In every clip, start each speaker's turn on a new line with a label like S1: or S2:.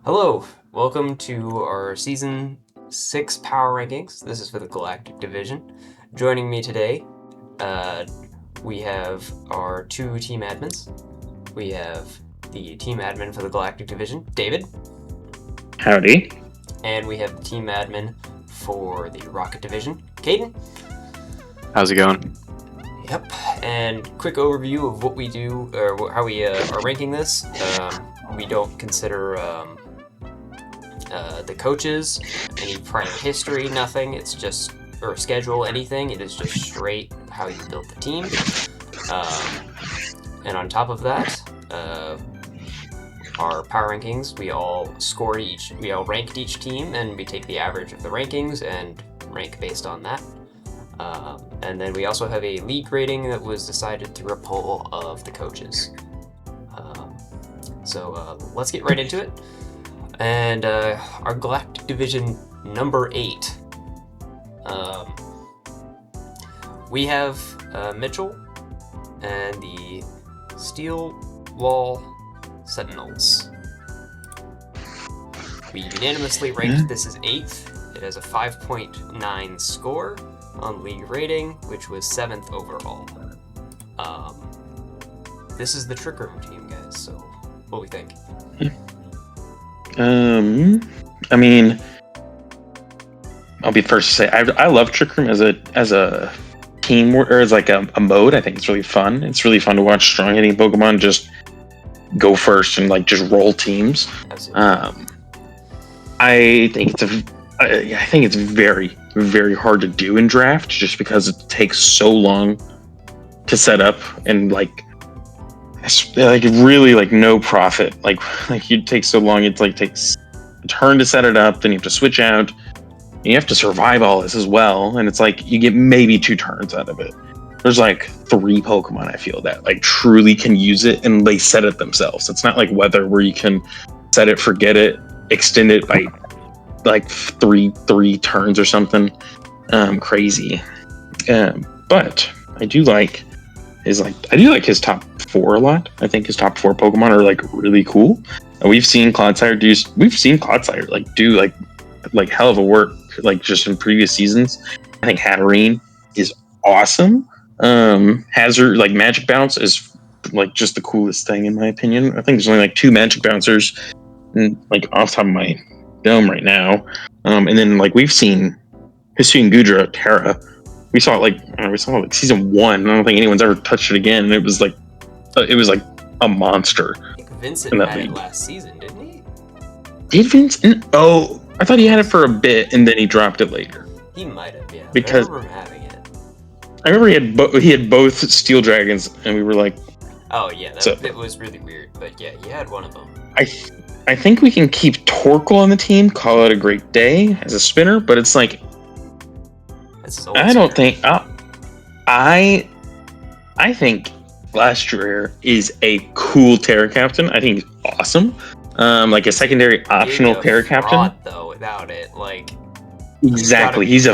S1: Hello, welcome to our Season 6 Power Rankings. This is for the Galactic Division. Joining me today, we have our two team admins. We have the team admin for the Galactic Division, David.
S2: Howdy.
S1: And we have the team admin for the Rocket Division, Caden.
S3: How's it going?
S1: Yep, and quick overview of what we do, or how we are ranking this. We don't consider the coaches, any prior history, nothing. It's just, or schedule, anything. It is just straight how you build the team. And on top of that, our power rankings, we all ranked each team, and we take the average of the rankings and rank based on that. And then we also have a league rating that was decided through a poll of the coaches. So let's get right into it. And our Galactic Division number 8. We have Mitchell and the Steel Wall Sentinels. We unanimously ranked this as 8th. It has a 5.9 score on league rating, which was 7th overall. This is the Trick Room team, guys, so what do we think?
S2: I mean, I'll be first to say I love Trick Room as a team or as like a mode. I think it's really fun. It's really fun to watch strong hitting Pokemon just go first and like just roll teams.
S1: Absolutely.
S2: I think it's very, very hard to do in draft just because it takes so long to set up and like really like no profit. Like it takes so long. It like takes a turn to set it up, then you have to switch out. And you have to survive all this as well, and it's like you get maybe 2 turns out of it. There's like 3 Pokemon I feel that like truly can use it, and they set it themselves. It's not like Weather where you can set it, forget it, extend it by like three turns or something crazy. But I do like his top 4 a lot. I think his top 4 Pokemon are like really cool. And we've seen Clodsire do like hell of a work like just in previous seasons. I think Hatterene is awesome. Hazard like Magic Bounce is like just the coolest thing in my opinion. I think there's only like 2 Magic Bouncers like off the top of my dome right now. And then like we've seen Gudra Terra. We saw it like season 1. I don't think anyone's ever touched it again. And it was like a monster.
S1: I think Vincent had it last season, didn't he?
S2: Did Vincent? Oh, I thought he had it for a bit and then he dropped it later.
S1: He might have, yeah.
S2: Because
S1: I remember him having it.
S2: I remember he had both Steel Dragons, and we were like,
S1: oh yeah, it was really weird. But yeah, he had one of them.
S2: I think we can keep Torkoal on the team, call it a great day as a spinner, but it's like I don't think I think Glastrier is a cool Terra Captain. I think he's awesome. Like a secondary optional Terra Captain.
S1: Though without it, like
S2: exactly, he's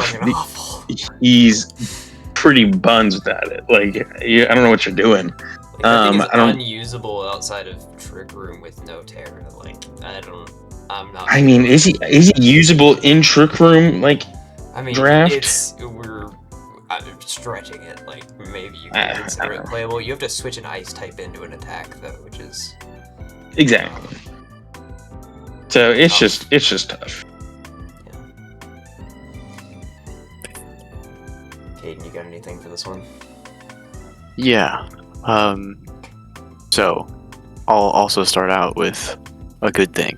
S2: pretty buns without it. Like I don't know what you're doing.
S1: Like, I think it's unusable outside of Trick Room with no Terra. Like I'm not.
S2: I mean, is he usable in Trick Room? Like, draft?
S1: We're stretching it. Like maybe you can consider it playable. You have to switch an Ice type into an attack though, which is
S2: exactly. So it's just tough.
S1: Yeah. Caden, you got anything for this one?
S3: Yeah. So I'll also start out with a good thing.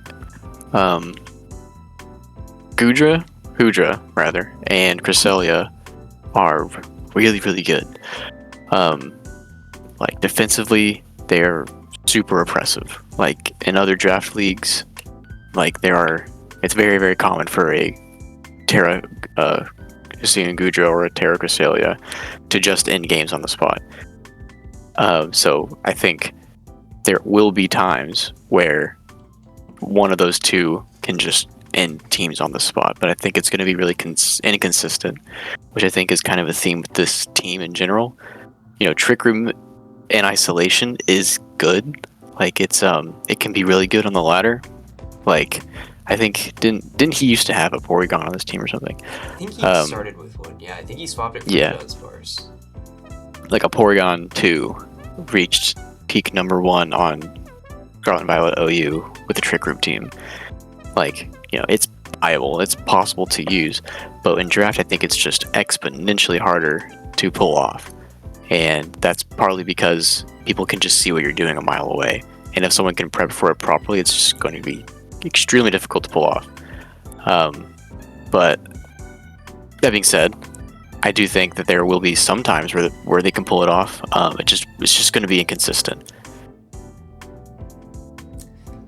S3: Hoodra rather, and Cresselia are really, really good. Like defensively, they're super oppressive. Like in other draft leagues, like it's very, very common for a Terra Gudra or a Terra Cresselia to just end games on the spot. So I think there will be times where one of those two can just end teams on the spot, but I think it's going to be really inconsistent, which I think is kind of a theme with this team in general. You know, Trick Room in isolation is good. Like it can be really good on the ladder, Like, I think didn't he used to have a Porygon on this team or something?
S1: I think he started with one. Yeah, I think he swapped it for Dunsparce.
S3: Like a Porygon 2 reached peak number 1 on Scarlet and Violet OU with the Trick Room team. Like, it's viable, it's possible to use, but in draft I think it's just exponentially harder to pull off. And that's partly because people can just see what you're doing a mile away. And if someone can prep for it properly, it's just going to be extremely difficult to pull off. But that being said, I do think that there will be some times where they can pull it off. It's just going to be inconsistent.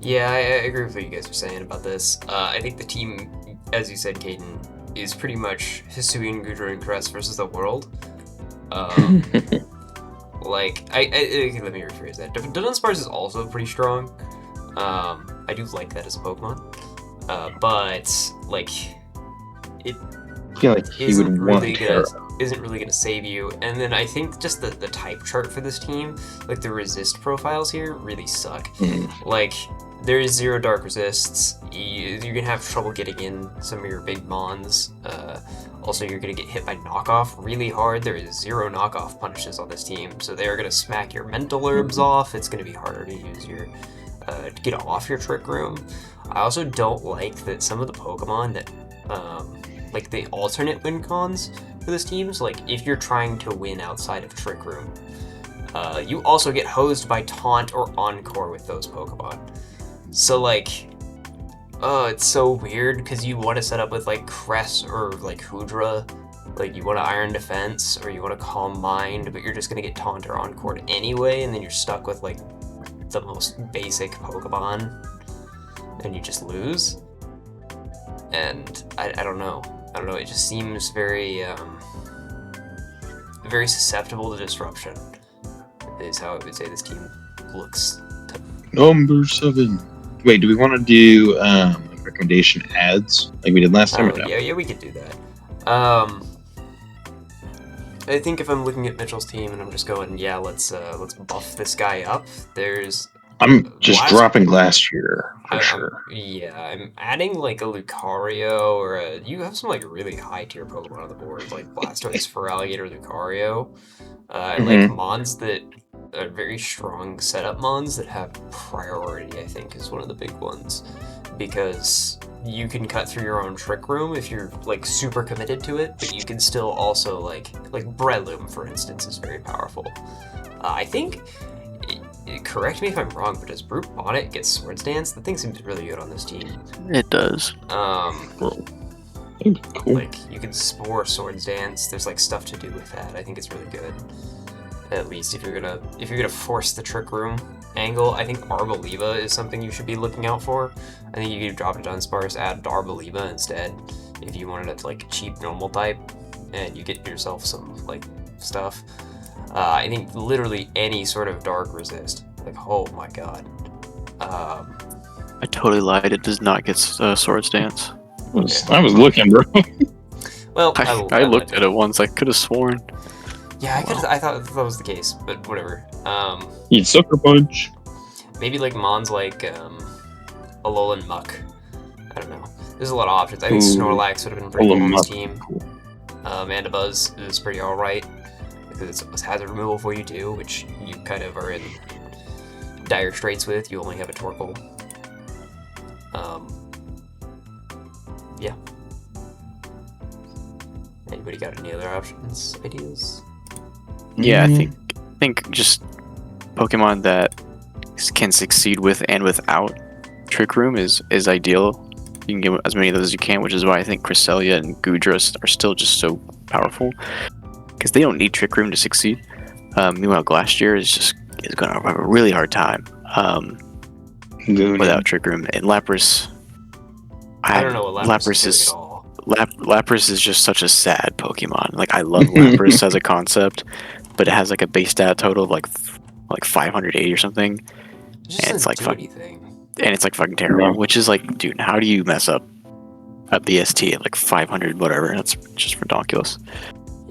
S1: Yeah, I agree with what you guys are saying about this. I think the team, as you said, Caden, is pretty much Hisuian, Goodra, and Crest versus the world. Like, let me rephrase that. Dunsparce is also pretty strong. I do like that as a Pokemon. But, like, it
S2: I feel like he would
S1: isn't really gonna save you. And then I think just the type chart for this team, like the resist profiles here, really suck. Like, there is 0 dark resists. You're gonna have trouble getting in some of your big mons. Also, you're gonna get hit by knockoff really hard. There is 0 knockoff punishes on this team, so they are gonna smack your mental herbs off. It's gonna be harder to use your to get off your Trick Room. I also don't like that some of the Pokemon that like the alternate win cons for this team. So, like, if you're trying to win outside of Trick Room, you also get hosed by Taunt or Encore with those Pokemon. So, like, it's so weird because you want to set up with, like, Cress or, like, Hoodra. Like, you want to Iron Defense or you want to Calm Mind, but you're just going to get Taunt or Encore anyway, and then you're stuck with, like, the most basic Pokemon, and you just lose. And I don't know. It just seems very, very susceptible to disruption, is how I would say this team looks.
S2: Number 7. Wait, do we want to do recommendation ads like we did last time?
S1: Yeah, we could do that. I think if I'm looking at Mitchell's team and I'm just going, yeah, let's buff this guy up.
S2: I'm just dropping Glastrier for sure.
S1: Yeah, I'm adding like a Lucario or you have some like really high tier Pokemon on the board, like Blastoise, Feraligatr, Lucario. I like mons that are very strong setup mons that have priority, I think, is one of the big ones. Because you can cut through your own Trick Room if you're like super committed to it, but you can still also like Breloom, for instance, is very powerful. I think, correct me if I'm wrong, but does Brute Bonnet get Swords Dance? The thing seems really good on this team.
S3: It does.
S2: Cool.
S1: Like, you can Spore Swords Dance. There's like stuff to do with that. I think it's really good. At least if you're gonna force the Trick Room angle, I think Arboliva is something you should be looking out for. I think you could drop a Dunsparce, add Arboliva instead, if you wanted it like cheap normal type, and you get yourself some like stuff. I think literally any sort of dark resist. Like, oh my god.
S3: I totally lied. It does not get Swords Dance.
S2: I was looking, bro.
S1: Well,
S3: I looked at it once. I could have sworn.
S1: Yeah, I thought that was the case, but whatever.
S2: Eat Sucker Punch.
S1: Maybe like mons like Alolan Muck. I don't know. There's a lot of options. I think Snorlax would have been pretty cool on this team.
S2: Cool.
S1: Mandibuzz is pretty alright because it's hazard removal for you too, which you kind of are in dire straits with. You only have a Torkoal. Yeah. Anybody got any other options, ideas?
S3: Yeah, I think just Pokemon that can succeed with and without Trick Room is ideal. You can get as many of those as you can, which is why I think Cresselia and Gudra are still just so powerful because they don't need Trick Room to succeed. Meanwhile, Glastrier is going to have a really hard time without Trick Room. And Lapras,
S1: I don't know what Lapras is at all.
S3: Lapras is just such a sad Pokemon. Like, I love Lapras as a concept, but it has like a base stat total of like 580 or something,
S1: and it's like
S3: fucking terrible. Which is like, dude, how do you mess up a BST at like 500 whatever? That's just ridiculous.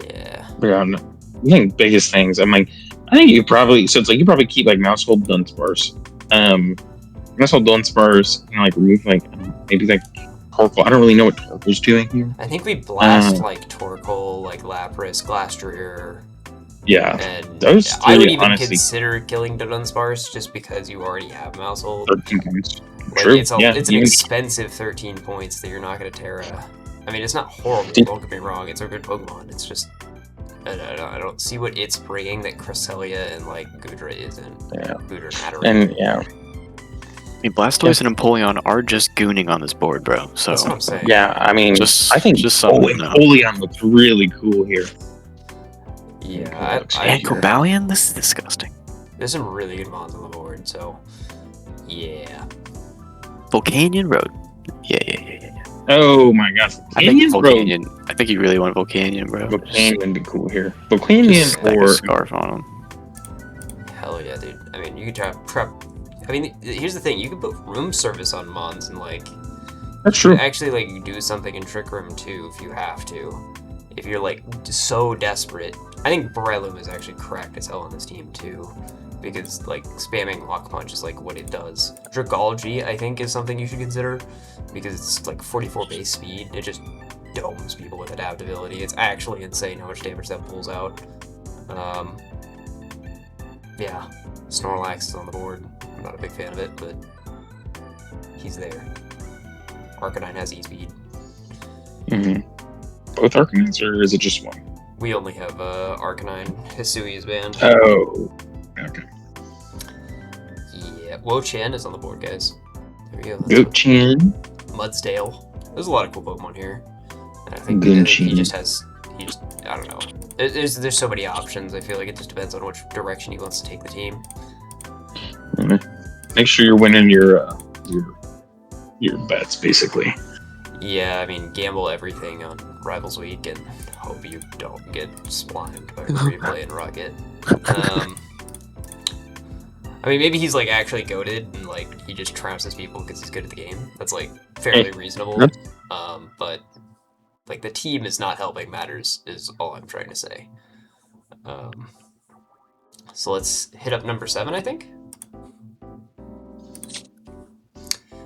S1: Yeah.
S2: I think biggest things. I mean, I think you probably you probably keep like Mousehold, Dunsparce, I saw Dunsparce like remove maybe like Torkoal. I don't really know what Torkoal's doing here.
S1: I think we blast like Torkoal, like Lapras, Glastrier.
S2: Yeah,
S1: And
S2: those
S1: I would
S2: three,
S1: even
S2: honestly,
S1: consider killing the Dunsparce just because you already have Mousehold.
S2: 13 points.
S1: Like,
S2: True.
S1: It's an expensive 13 points that you're not going to Terra. I mean, it's not horrible, don't get me wrong. It's a good Pokemon. It's just, I don't see what it's bringing that Cresselia and, like, Goodra isn't.
S2: Yeah.
S1: Goodra and Hatterene.
S2: And, yeah.
S3: I mean, Blastoise and Empoleon are just gooning on this board, bro. So
S1: That's what I'm saying.
S2: Yeah, I mean, I think Empoleon looks really cool here.
S1: Yeah,
S3: and Cobalion? This is disgusting.
S1: There's some really good mons on the board, so yeah.
S3: Volcanion Road. Yeah.
S2: Oh my gosh,
S3: Volcanion. I think you really want Volcanion, bro.
S2: Volcanion would be cool here. Volcanion or
S3: a scarf on him.
S1: Hell yeah, dude. I mean, you could try prep. I mean, here's the thing: you could put room service on mons and like.
S2: That's true.
S1: Actually, like do something in Trick Room too if you have to. If you're like so desperate, I think Breloom is actually cracked as hell on this team too, because like spamming Lock Punch is like what it does. Dragology, I think, is something you should consider because it's like 44 base speed. It just domes people with adaptability. It's actually insane how much damage that pulls out. Yeah, Snorlax is on the board. I'm not a big fan of it, but he's there. Arcanine has E-Speed.
S2: Mm-hmm. Both Arcanines, or is it just one?
S1: We only have Arcanine. Hisui is banned.
S2: Oh, okay.
S1: Yeah, Wo-Chan is on the board, guys. There we go.
S2: Wo-Chan.
S1: Mudsdale. There's a lot of cool Pokemon here. And I think I don't know. There's so many options. I feel like it just depends on which direction he wants to take the team.
S2: Make sure you're winning your bets, basically.
S1: Yeah, I mean, gamble everything on Rivals Week and hope you don't get slimed by Replay and Rocket. I mean, maybe he's like actually goated and like he just trounces people because he's good at the game. That's like fairly reasonable. But like the team is not helping matters is all I'm trying to say. So let's hit up number 7, I think.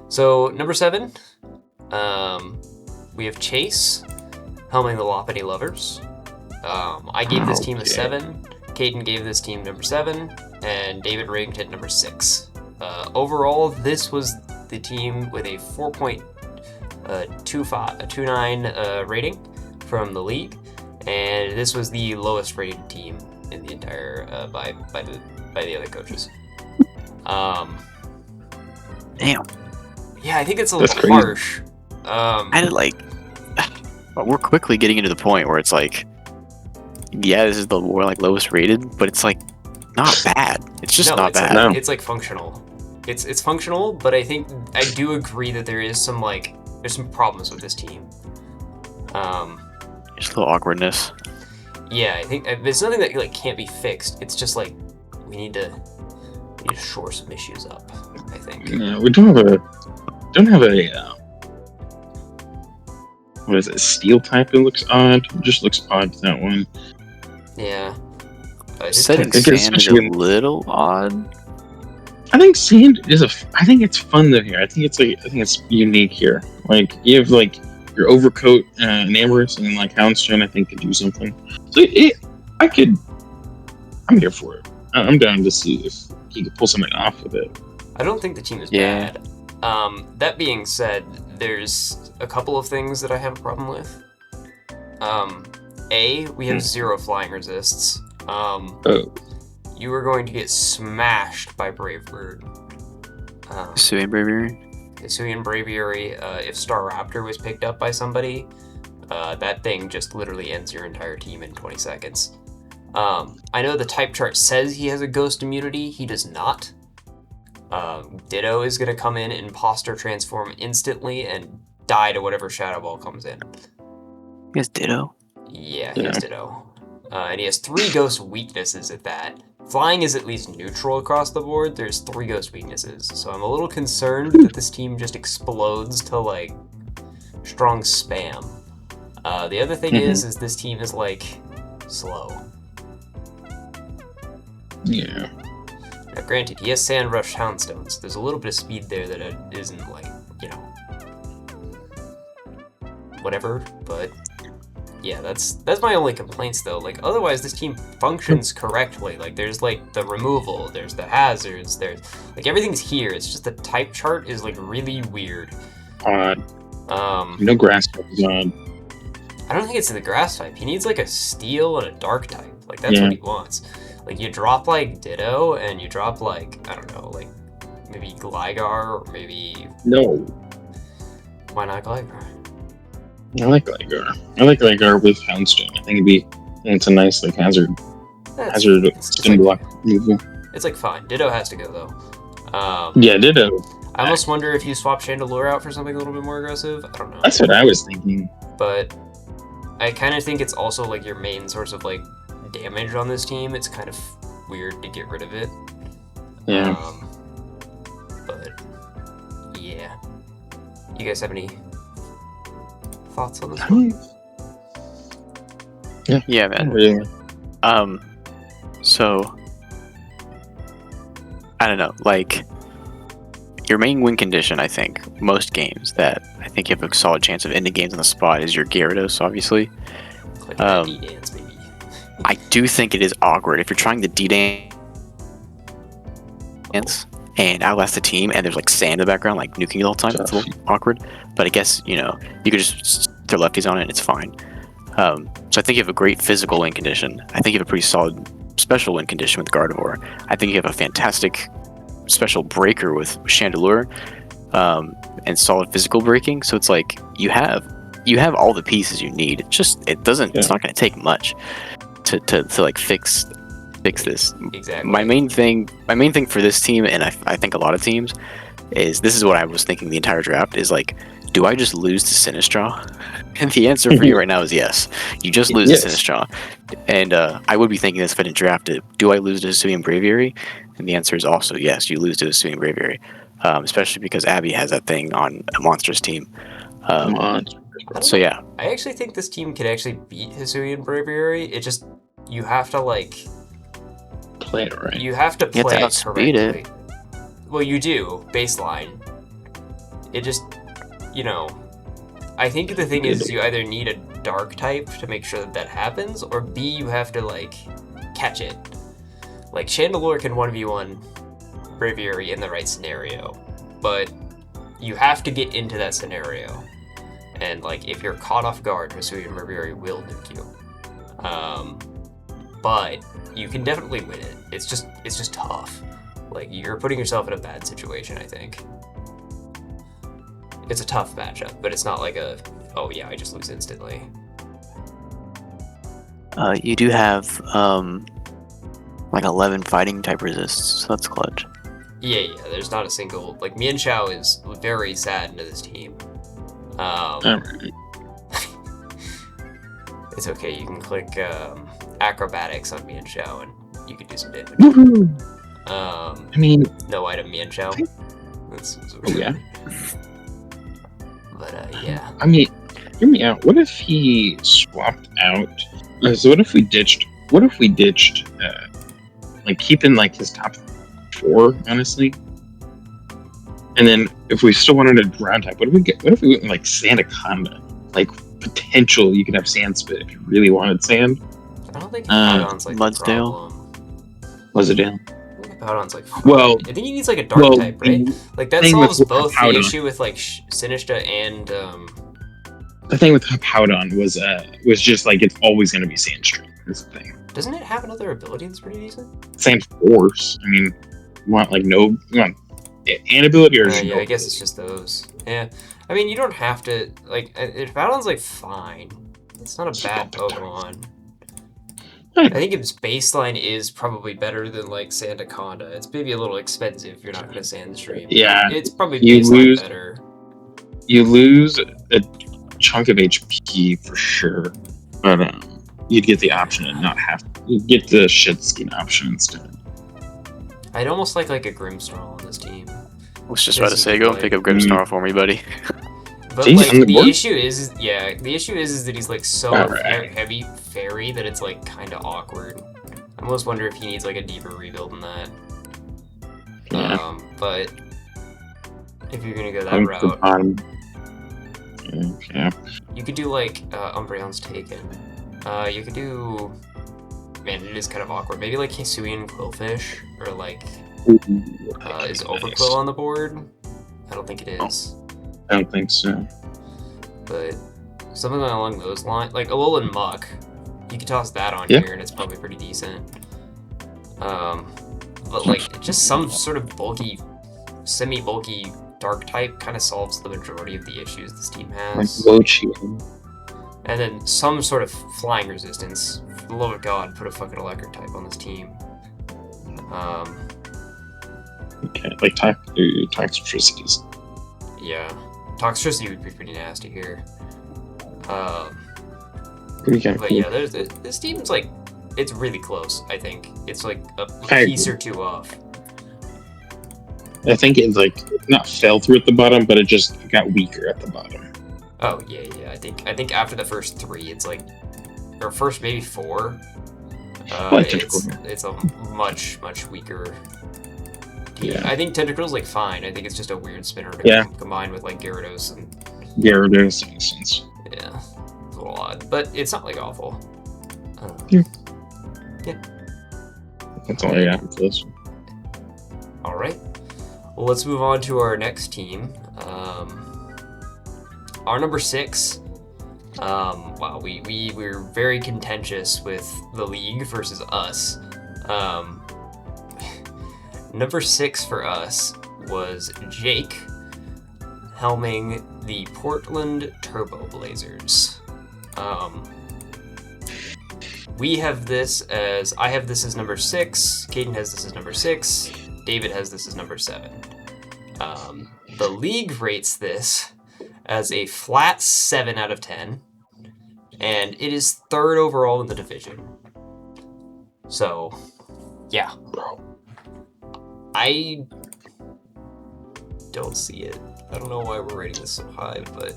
S1: So number 7. We have Chase, helming the Loppity Lovers. I gave this team a 7. Caden gave this team number 7, and David ranked it number 6. Overall, this was the team with a 4.29 rating from the league, and this was the lowest rated team in the entire by the other coaches.
S3: Damn.
S1: Yeah, I think it's a little harsh.
S3: We're quickly getting into the point where it's like, yeah, this is the more like lowest rated, but it's like not bad. It's just not bad.
S1: Like, it's like functional. It's functional, but I think I do agree that there's some problems with this team.
S3: Just a little awkwardness.
S1: Yeah, I think there's nothing that like can't be fixed. It's just like we need to shore some issues up, I think.
S2: Yeah, we don't have a what is it? Steel type? It looks odd. It just looks odd to that one.
S1: Yeah.
S3: Setting sand is a little odd.
S2: I think sand is I think it's fun though here. I think it's unique here. Like you have like your overcoat and Amorous and like Houndstone. I think could do something. So I'm here for it. I'm down to see if he could pull something off with it.
S1: I don't think the team is bad. That being said, there's a couple of things that I have a problem with. We have 0 flying resists. You are going to get smashed by Brave Bird.
S3: Hisui Braviary?
S1: Hisui and Braviary, if Staraptor was picked up by somebody, that thing just literally ends your entire team in 20 seconds. I know the type chart says he has a ghost immunity. He does not. Ditto is going to come in, Imposter Transform instantly, and die to whatever Shadow Ball comes in.
S3: He has Ditto?
S1: Yeah, he has Ditto. And he has 3 ghost weaknesses at that. Flying is at least neutral across the board. There's 3 ghost weaknesses. So I'm a little concerned that this team just explodes to, like, strong spam. The other thing is this team is, like, slow.
S2: Yeah.
S1: Now, granted, he has Sand Rush Houndstone, so there's a little bit of speed there that isn't, like, you know, whatever, but yeah, that's my only complaints, though. Like, otherwise, this team functions correctly. Like, there's, like, the removal, there's the hazards, there's, like, everything's here. It's just the type chart is, like, really weird.
S2: No grass type is odd.
S1: I don't think it's in the grass type. He needs, like, a steel and a dark type. Like, that's what he wants. Like, you drop, like, Ditto, and you drop, like, I don't know, like, maybe Gligar, or maybe...
S2: No.
S1: Why not Gligar?
S2: I like Gligar. I like Gligar with Houndstone. I think it's a nice, like, hazard spin block removal.
S1: It's, like, fine. Ditto has to go, though.
S2: Yeah, Ditto.
S1: I almost wonder if you swap Chandelure out for something a little bit more aggressive. I don't know.
S2: That's what I was thinking.
S1: But I kind of think it's also, like, your main source of, like, damage on this team. It's kind of weird to get rid of it.
S2: Yeah.
S1: But yeah, you guys have any thoughts on this one?
S3: Yeah, man.
S2: Really.
S3: So I don't know, like your main win condition, I think, most games that I think you have a solid chance of ending games on the spot is your Gyarados, obviously.
S1: Like that D-dance, maybe.
S3: I do think it is awkward if you're trying to D-dance and outlast the team and there's like sand in the background, like nuking you all the time. It's a little awkward. But I guess, you know, you could just throw lefties on it and it's fine. So I think you have a great physical win condition. I think you have a pretty solid special win condition with Gardevoir. I think you have a fantastic special breaker with Chandelure, and solid physical breaking. So it's like you have all the pieces you need. It's not going to take much to like fix this.
S1: Exactly.
S3: My main thing for this team, and I think a lot of teams, is this is what I was thinking the entire draft is like, do I just lose to Sinistcha? And the answer for you right now is yes. You just lose to Sinistcha. And I would be thinking this if I didn't draft it. Do I lose to Hisuian Braviary? And the answer is also yes, you lose to Hisuian Braviary. Especially because Abby has that thing on a monstrous team. So yeah.
S1: I actually think this team could actually beat Hisuian Braviary. It just, you have to like...
S2: play it right.
S1: You have to play it correctly.
S3: It.
S1: Well, you do, baseline. It just, you know... I think the thing is you either need a dark type to make sure that happens, or B, you have to, like, catch it. Like, Chandelure can 1v1 Braviary in the right scenario, but you have to get into that scenario. And, like, if you're caught off guard, Hisuian Braviary will nuke you. But you can definitely win it. It's just tough. Like, you're putting yourself in a bad situation, I think. It's a tough matchup, but it's not like a, oh yeah, I just lose instantly.
S3: You do have like 11 fighting type resists, so that's clutch.
S1: Yeah, there's not a single, like, Mienshao is very sad into this team. It's okay, you can click acrobatics on Mienshao and you can do some damage.
S2: I mean,
S1: no item Mienshao. That's
S2: yeah.
S1: But yeah.
S2: I mean, hear me out. What if he swapped out? So what if we ditched? Like keeping like his top 4, honestly. And then if we still wanted a ground type, what if we went like Sandaconda? Like potential, you could have Sand Spit if you really wanted sand.
S1: I don't think Hippowdon's like
S3: Mudsdale.
S2: Mudsdale.
S1: Hippowdon's like fine.
S2: Well,
S1: I think he needs like a dark type, right? Like that solves both the issue with like Sinistcha and
S2: the thing with Hippowdon was just like it's always going to be Sandstream. Is the thing.
S1: Doesn't it have another ability that's pretty decent?
S2: Same force. I mean, you want an ability or
S1: yeah, I guess it's just those. Yeah, I mean you don't have to like. Hippowdon's like fine. It's not a bad Pokemon. I think its baseline is probably better than like Sandaconda. It's maybe a little expensive if you're not going to Sandstream.
S2: Yeah,
S1: it's probably baseline better.
S2: You lose a chunk of HP for sure, but you'd get the option and not have. You'd get the shit skin option instead.
S1: I'd almost like a Grimmsnarl on this team.
S3: I was just about to say, go and pick up Grimmsnarl for me, buddy.
S1: But like the issue is that he's like so heavy fairy that it's like kind of awkward. I almost wonder if he needs like a deeper rebuild than that.
S2: Yeah.
S1: But if you're gonna go that
S2: Going to the
S1: route,
S2: bottom. Yeah.
S1: you could do like Umbreon's Taken. You could do. Man, it is kind of awkward. Maybe like Hisuian Quillfish, or like is Overquill on the board? I don't think it is.
S2: I don't think so.
S1: But something along those lines, like Alolan Muck, you could toss that on
S2: Yeah.
S1: here, and it's probably pretty decent. But like just some sort of bulky, semi-bulky dark type kind of solves the majority of the issues this team
S2: Like
S1: has.
S2: Lochi.
S1: And then some sort of flying resistance. For the love of God, put a fucking electric type on this team.
S2: Okay, like Toxtricities.
S1: Yeah, Toxtricity would be pretty nasty here.
S2: Pretty kind of
S1: But
S2: cool.
S1: yeah, this team's like, it's really close. I think it's like a
S2: I
S1: piece
S2: agree.
S1: or two off.
S2: I think it like not fell through at the bottom, but it just got weaker at the bottom.
S1: Oh yeah. I think after the first 3, it's like, or first maybe 4.
S2: Like Tentacle.
S1: It's a much weaker team.
S2: Yeah.
S1: I think Tentacle's like fine. I think it's just a weird spinner to
S2: Yeah.
S1: combine with like Gyarados and
S2: Gyarados makes sense.
S1: yeah, it's a little odd, but it's not like awful.
S2: That's all I got for this one.
S1: All right. Well, let's move on to our next team. Our number 6. Wow, we were very contentious with the league versus us. Number 6 for us was Jake, helming the Portland Turbo Blazers. We have this as I have this as number 6. Caden has this as number 6. David has this as number 7. The league rates this as a flat 7 out of 10, and it is 3rd overall in the division. So, yeah. I don't see it. I don't know why we're rating this so high, but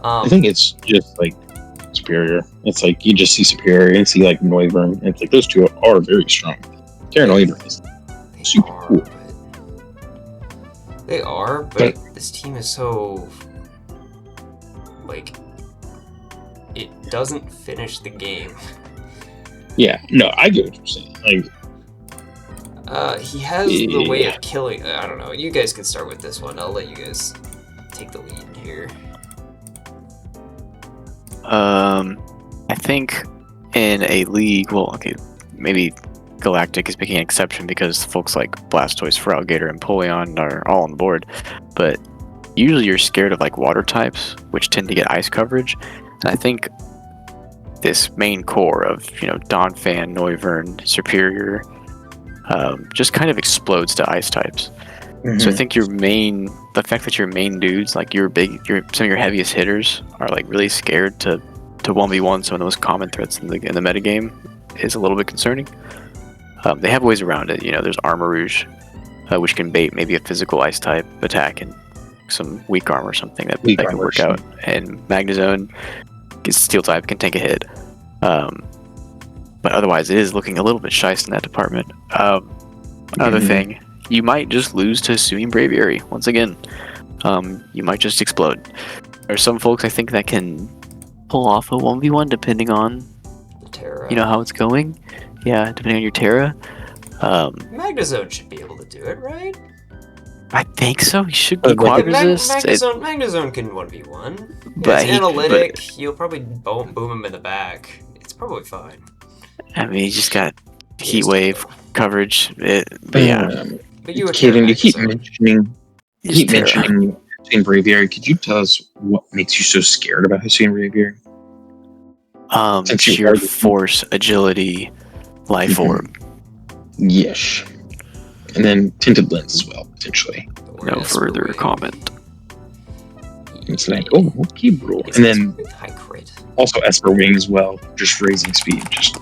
S2: I think it's just like Superior. It's like you just see Superior and see like Noivern. It's like those two are very strong. Terran Noivern is
S1: they
S2: super
S1: are,
S2: cool.
S1: They are, but this team is so like it doesn't finish the game.
S2: Yeah, no, I get what you're saying. Like,
S1: He has the way
S2: Yeah.
S1: of killing. I don't know. You guys can start with this one. I'll let you guys take the lead here.
S3: I think in a league, well, okay, maybe Galactic is making an exception because folks like Blastoise, Feraligatr, and Polion are all on the board, but usually you're scared of like water types, which tend to get ice coverage. And I think this main core of, Donphan, Noivern, Superior, just kind of explodes to ice types. So I think the fact that your main dudes, like some of your heaviest hitters, are like really scared to 1v1 some of the most common threats in the metagame is a little bit concerning. They have ways around it. There's Armarouge, which can bait maybe a physical ice type attack and some weak armor or something that can work out. And Magnezone, steel type, can take a hit. But otherwise, it is looking a little bit shice in that department. Another thing, you might just lose to Hisuian Braviary once again. You might just explode. There are some folks I think that can pull off a 1v1 depending on
S1: The Terra.
S3: how it's going. Yeah, depending on your Terra.
S1: Magnezone should be able to do it, right?
S3: I think so. He should be
S2: Like,
S3: quad resist.
S1: Magnezone can 1v1.
S3: But
S1: It's analytic. You'll probably boom him in the back. It's probably fine.
S3: He just got heat
S1: Yes,
S3: wave
S1: Terra.
S3: coverage. But yeah,
S1: But you
S2: Kaden, you keep
S1: Magnezone.
S2: mentioning Hisuian Braviary. Could you tell us what makes you so scared about Hisuian Braviary? Since you
S3: sheer
S2: already-
S3: force, agility, life orb.
S2: Yes. And then Tinted Lens as well, potentially.
S3: No further comment.
S2: It's like, oh, okay, bro.
S1: It's
S2: And then
S1: with high crit.
S2: also Esper Wing as well, just raising speed, just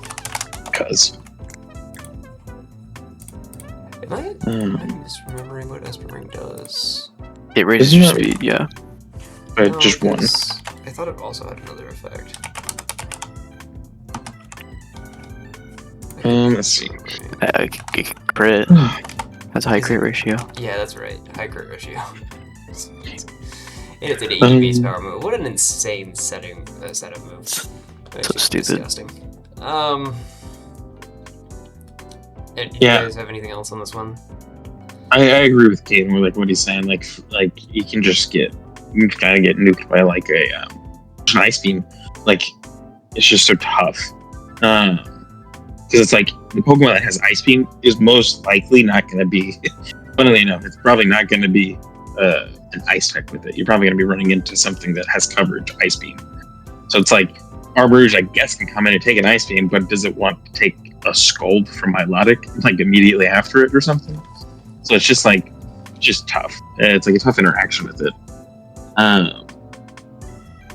S2: because.
S1: Am I misremembering what Esper Ring does?
S3: It raises
S2: Isn't
S3: your
S2: that-
S3: speed, yeah.
S2: But
S1: No,
S2: just one.
S1: 'cause I thought it also had another effect.
S2: Let's see.
S3: Crit. That's a high crit ratio.
S1: Yeah, that's right. High crit ratio. And it's an 80 base power move. What an insane set of moves. Actually,
S3: stupid.
S1: Disgusting. Do you guys have anything else on this one?
S2: I agree with Caden with like what he's saying. Like you can kind of get nuked by like an ice beam. Like it's just so tough. Because it's like the Pokemon that has ice beam is most likely not going to be. Funnily enough, it's probably not going to be an ice type with it. You're probably going to be running into something that has coverage ice beam. So it's like Arborouge, I guess, can come in and take an ice beam, but does it want to take a Scald from Milotic like immediately after it or something? So it's just tough. It's like a tough interaction with it.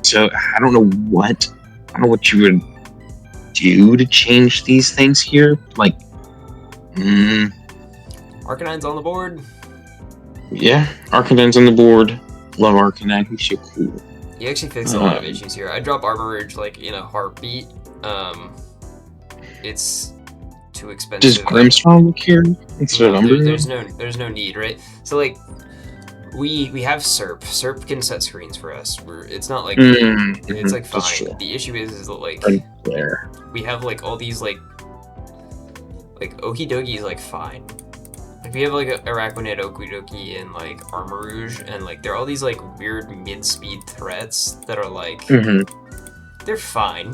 S2: So I don't know what you would do to change these things here. Like,
S1: Arcanine's on the board.
S2: Yeah, Arcanine's on the board. Love Arcanine. He's so cool.
S1: He actually fixed a lot of issues here. I drop Arborouge like in a heartbeat. It's too expensive.
S2: Does Grimmsnarl look here instead of Umbreon?
S1: There's no need, right? So like we have Serp. Serp can set screens for us. It's not like it's like fine. The issue is that like we have like all these like Okidogi is like fine. Like we have like Araquanid, Okidogi, and like Armarouge, and like there are all these like weird mid-speed threats that are like they're fine.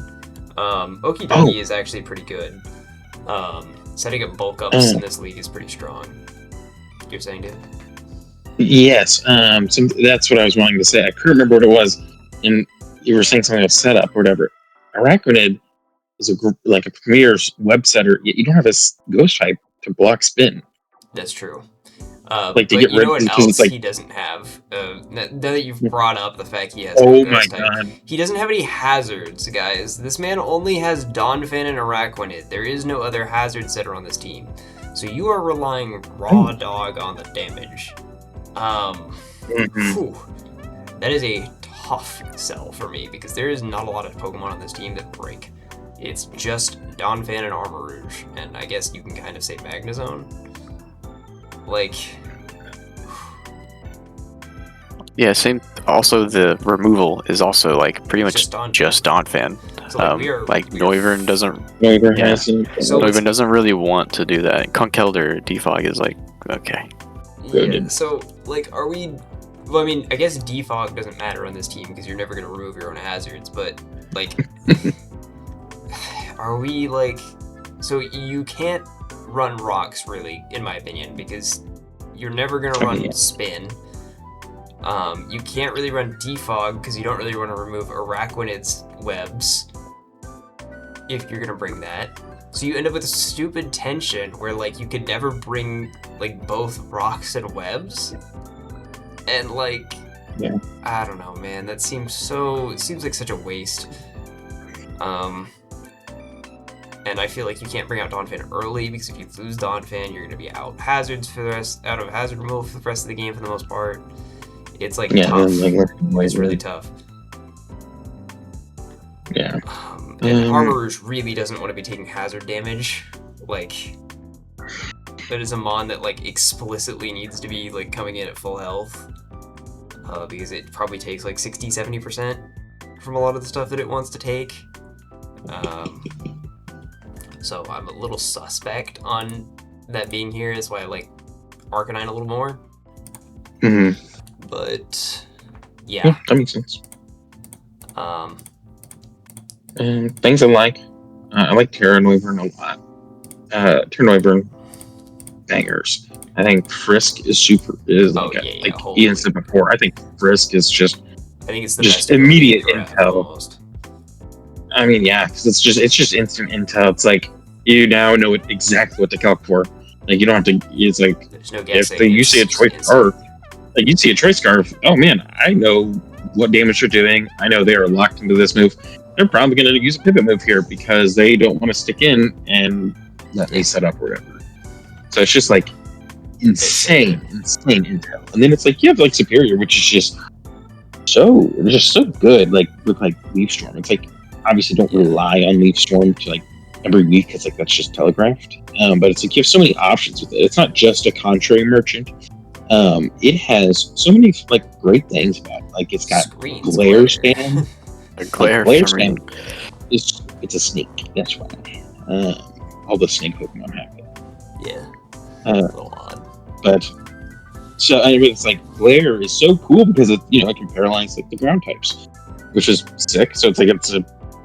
S1: Okidogi is actually pretty good. Setting up bulk ups in this league is pretty strong. You're saying, dude?
S2: Yes. So that's what I was wanting to say. I couldn't remember what it was, and you were saying something about setup or whatever. Araquanid is a premier web setter. Yet you don't have a ghost type to block spin.
S1: That's true.
S2: Like to
S1: but
S2: get
S1: you
S2: rid
S1: know what
S2: of
S1: else
S2: like,
S1: he doesn't have? Now that you've brought up the fact he has
S2: oh
S1: no
S2: my
S1: ghost type,
S2: god,
S1: he doesn't have any hazards, guys. This man only has Donphan and Araquanid. There is no other hazard setter on this team. So you are relying raw dog on the damage. Whew. That is a tough sell for me because there is not a lot of Pokemon on this team that break. It's just Donphan and Armarouge, and I guess you can kind of say Magnezone. Like,
S3: yeah, same. Also, the removal is also like pretty much just Donphan.
S1: So like
S3: Noivern doesn't.
S2: So
S3: Noivern doesn't really want to do that. Conkeldurr Defog is like okay.
S1: Yeah. So like, are we? Well, I mean, I guess Defog doesn't matter on this team because you're never gonna remove your own hazards. But like, are we like? So you can't run rocks really, in my opinion, because you're never gonna run spin. You can't really run defog because you don't really want to remove Araquanid's webs if you're gonna bring that. So you end up with a stupid tension where like you could never bring like both rocks and webs, and like I don't know, man. That seems like such a waste. And I feel like you can't bring out Donphan early because if you lose Donphan, you're gonna be out of hazard removal for the rest of the game for the most part. It's like tough. It's really tough.
S2: Yeah.
S1: And Armarouge really doesn't want to be taking hazard damage. Like, that is a mon that like explicitly needs to be like coming in at full health. Because it probably takes like 60-70% from a lot of the stuff that it wants to take. So I'm a little suspect on that being here. That's why I like Arcanine a little more. But yeah,
S2: that makes sense.
S1: And
S2: things I like Terra Noivern a lot. Terra Noivern bangers. I think Frisk is like Ian said before. I think Frisk is just.
S1: I think it's the
S2: just
S1: best
S2: immediate intel.
S1: Almost.
S2: I mean, yeah, because it's just instant intel. It's like you now know exactly what to look for. Like you don't have to. It's like
S1: there's no guessing.
S2: If you see a choice scarf, like you see a choice scarf. Oh man, I know what damage they're doing. I know they are locked into this move. They're probably going to use a pivot move here because they don't want to stick in and let me set up or whatever. So it's just like insane intel. And then it's like you have like Superior, which is just so good. Like with like Leaf Storm, it's like obviously don't rely on Leaf Storm to like every week because like that's just telegraphed. But it's like you have so many options with it. It's not just a contrary merchant. It has so many like great things about it. Like it's got
S1: Screens
S2: glare span.
S3: A glare
S2: glare
S3: for some
S2: span
S3: reason.
S2: it's a snake. That's why. All the snake Pokemon have it.
S1: Yeah. A little odd.
S2: But so I mean, it's like glare is so cool because it it can paralyze like the ground types, which is sick. So it's like it's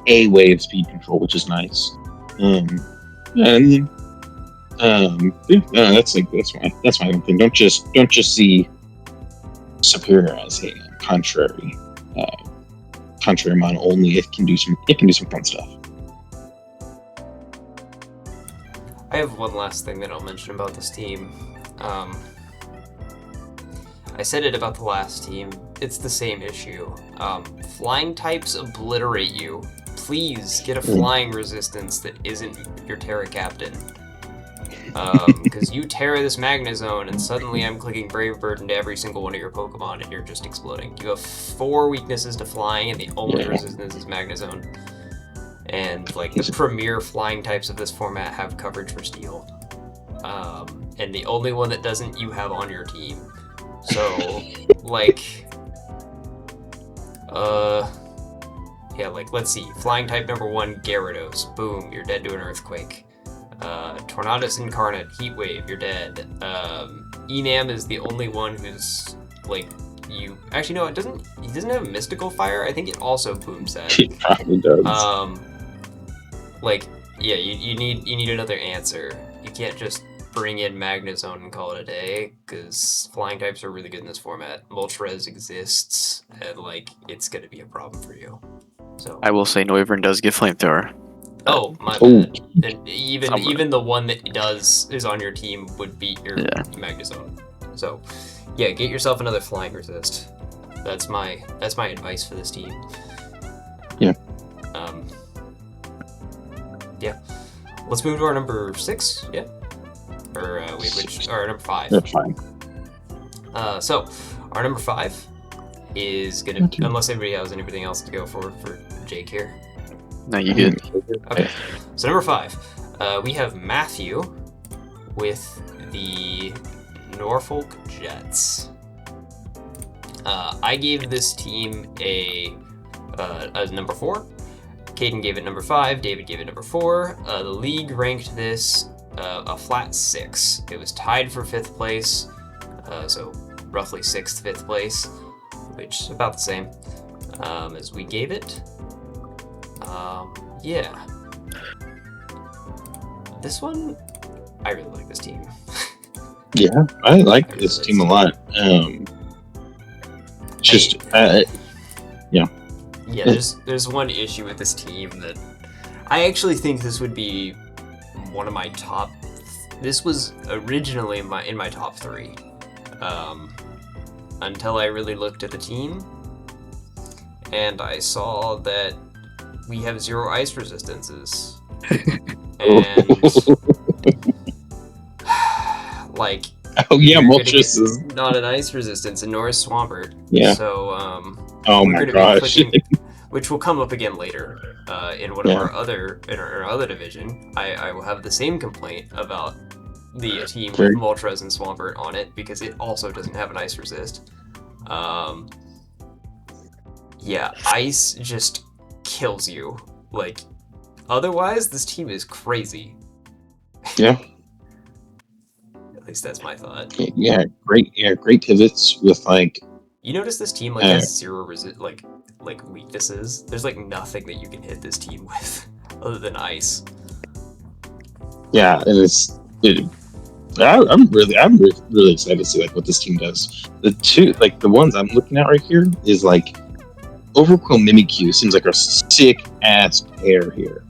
S2: a way of speed control, which is nice. And that's my own thing. Don't just see superior as a contrary mon only. It can do some fun stuff.
S1: I have one last thing that I'll mention about this team. I said it about the last team. It's the same issue. Flying types obliterate you. Please get a flying resistance that isn't your Terra Captain. Because you Terra this Magnezone, and suddenly I'm clicking Brave Bird into every single one of your Pokemon, and you're just exploding. You have 4 weaknesses to flying, and the only resistance is Magnezone. And like the premier flying types of this format have coverage for Steel. And the only one that doesn't, you have on your team. So, like, let's see. Flying type number 1, Gyarados. Boom, you're dead to an Earthquake. Tornadus Incarnate, Heat Wave, you're dead. Enam is the only one who's, like, you... Actually, no, he doesn't have Mystical Fire. I think it also booms that.
S2: It probably does.
S1: You need another answer. You can't just bring in Magnezone and call it a day, because flying types are really good in this format. Moltres exists, and like it's gonna be a problem for you. So
S3: I will say Noivern does get Flamethrower.
S1: oh my bad. And even the one that is on your team would beat your Magnezone. So yeah, get yourself another flying resist. That's my advice for this team.
S2: Yeah.
S1: Yeah. Let's move to our number 6. Yeah. Or number 5.
S2: That's fine.
S1: So our number 5 is gonna, unless anybody has anything else to go for Jake here.
S3: No, you good.
S1: Okay. So number 5, we have Matthew with the Norfolk Jets. I gave this team a number 4. Caden gave it number 5. David gave it number 4. The league ranked this a flat 6. It was tied for 5th place, so roughly 6th, 5th place, which is about the same as we gave it. Yeah. This one, I really like this team.
S2: Yeah, I like this team a lot.
S1: Yeah, there's one issue with this team that I actually think this would be one of my top. This was originally in my top 3, until I really looked at the team, and I saw that we have 0 ice resistances, and like.
S2: Oh yeah, Moltres is
S1: not an ice resistance, and nor is Swampert.
S2: Yeah.
S1: So
S2: oh my gosh.
S1: Which will come up again later in one of our other division. I will have the same complaint about the team with Moltres and Swampert on it, because it also doesn't have an ice resist. Yeah, ice just kills you. Like, otherwise, this team is crazy.
S2: Yeah.
S1: At least that's my thought.
S2: Yeah, great pivots with like.
S1: You notice this team has 0 weaknesses. There's like nothing that you can hit this team with other than ice.
S2: Yeah, and I'm really excited to see like what this team does. The ones I'm looking at right here is like Overquill Mimikyu seems like a sick ass pair here.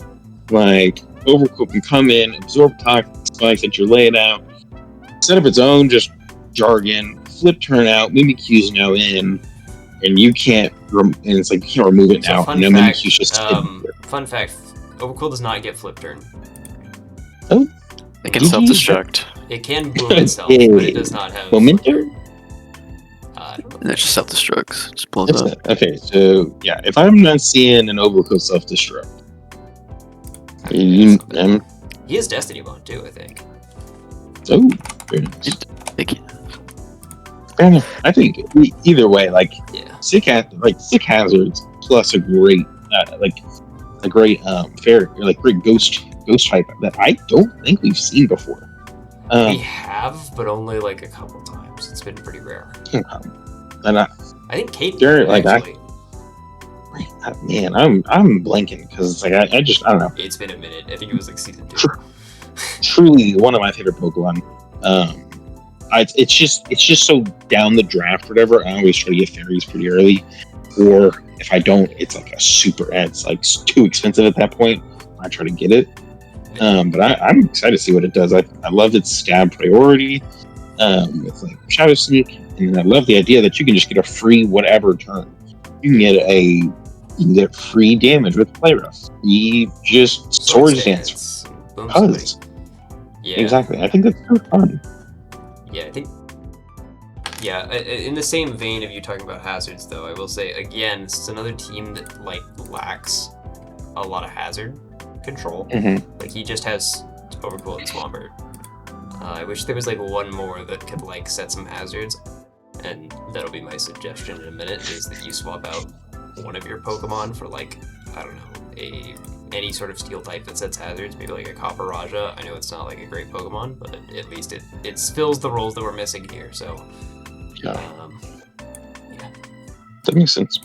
S2: Like Overquill can come in, absorb toxic spikes that you're laying out, set up its own just jargon, flip turn out, Mimikyu's now in, and you can't and it's like you can't remove it now.
S1: Fun
S2: no
S1: fact,
S2: Mimikyu's just
S1: fun fact, Overquill does not get flip turn.
S2: Oh,
S3: it can self-destruct.
S1: It can boom itself, but it does not have
S2: momentum.
S3: And it just self-destructs. Just blows up.
S2: Okay, so yeah, if I'm not seeing an Overquill self-destruct,
S1: He has Destiny Bond too, I think.
S2: Oh, very nice.
S3: Thank you.
S2: Fair enough. I think either way, like
S1: Yeah.
S2: sick hazards plus a great great ghost type that I don't think we've seen before.
S1: We have, but only like a couple times. It's been pretty rare.
S2: And
S1: I think Kate
S2: Sure,
S1: did, actually.
S2: man, I'm blanking because like I don't know.
S1: It's been a minute. I think it was like season 2.
S2: Truly one of my favorite Pokemon. It's just so down the draft, or whatever. I always try to get fairies pretty early, or if I don't, it's like it's like too expensive at that point. I try to get it. But I'm excited to see what it does. I loved its stab priority with like Shadow Sneak, and I love the idea that you can just get a free whatever turn. You can get free damage with Play Rough. You just Swords Dance.
S1: Boom, yeah,
S2: exactly. I think that's so fun.
S1: Yeah, I think. Yeah, in the same vein of you talking about hazards, though, I will say again, this is another team that like lacks a lot of hazard control. Like he just has Overcool and Swampert. I wish there was like one more that could like set some hazards, and that'll be my suggestion in a minute. Is that you swap out one of your Pokemon for like, I don't know, any sort of steel type that sets hazards, maybe like a Copper Raja. I know it's not like a great Pokemon, but at least it fills the roles that we're missing here. So
S2: yeah, that makes sense.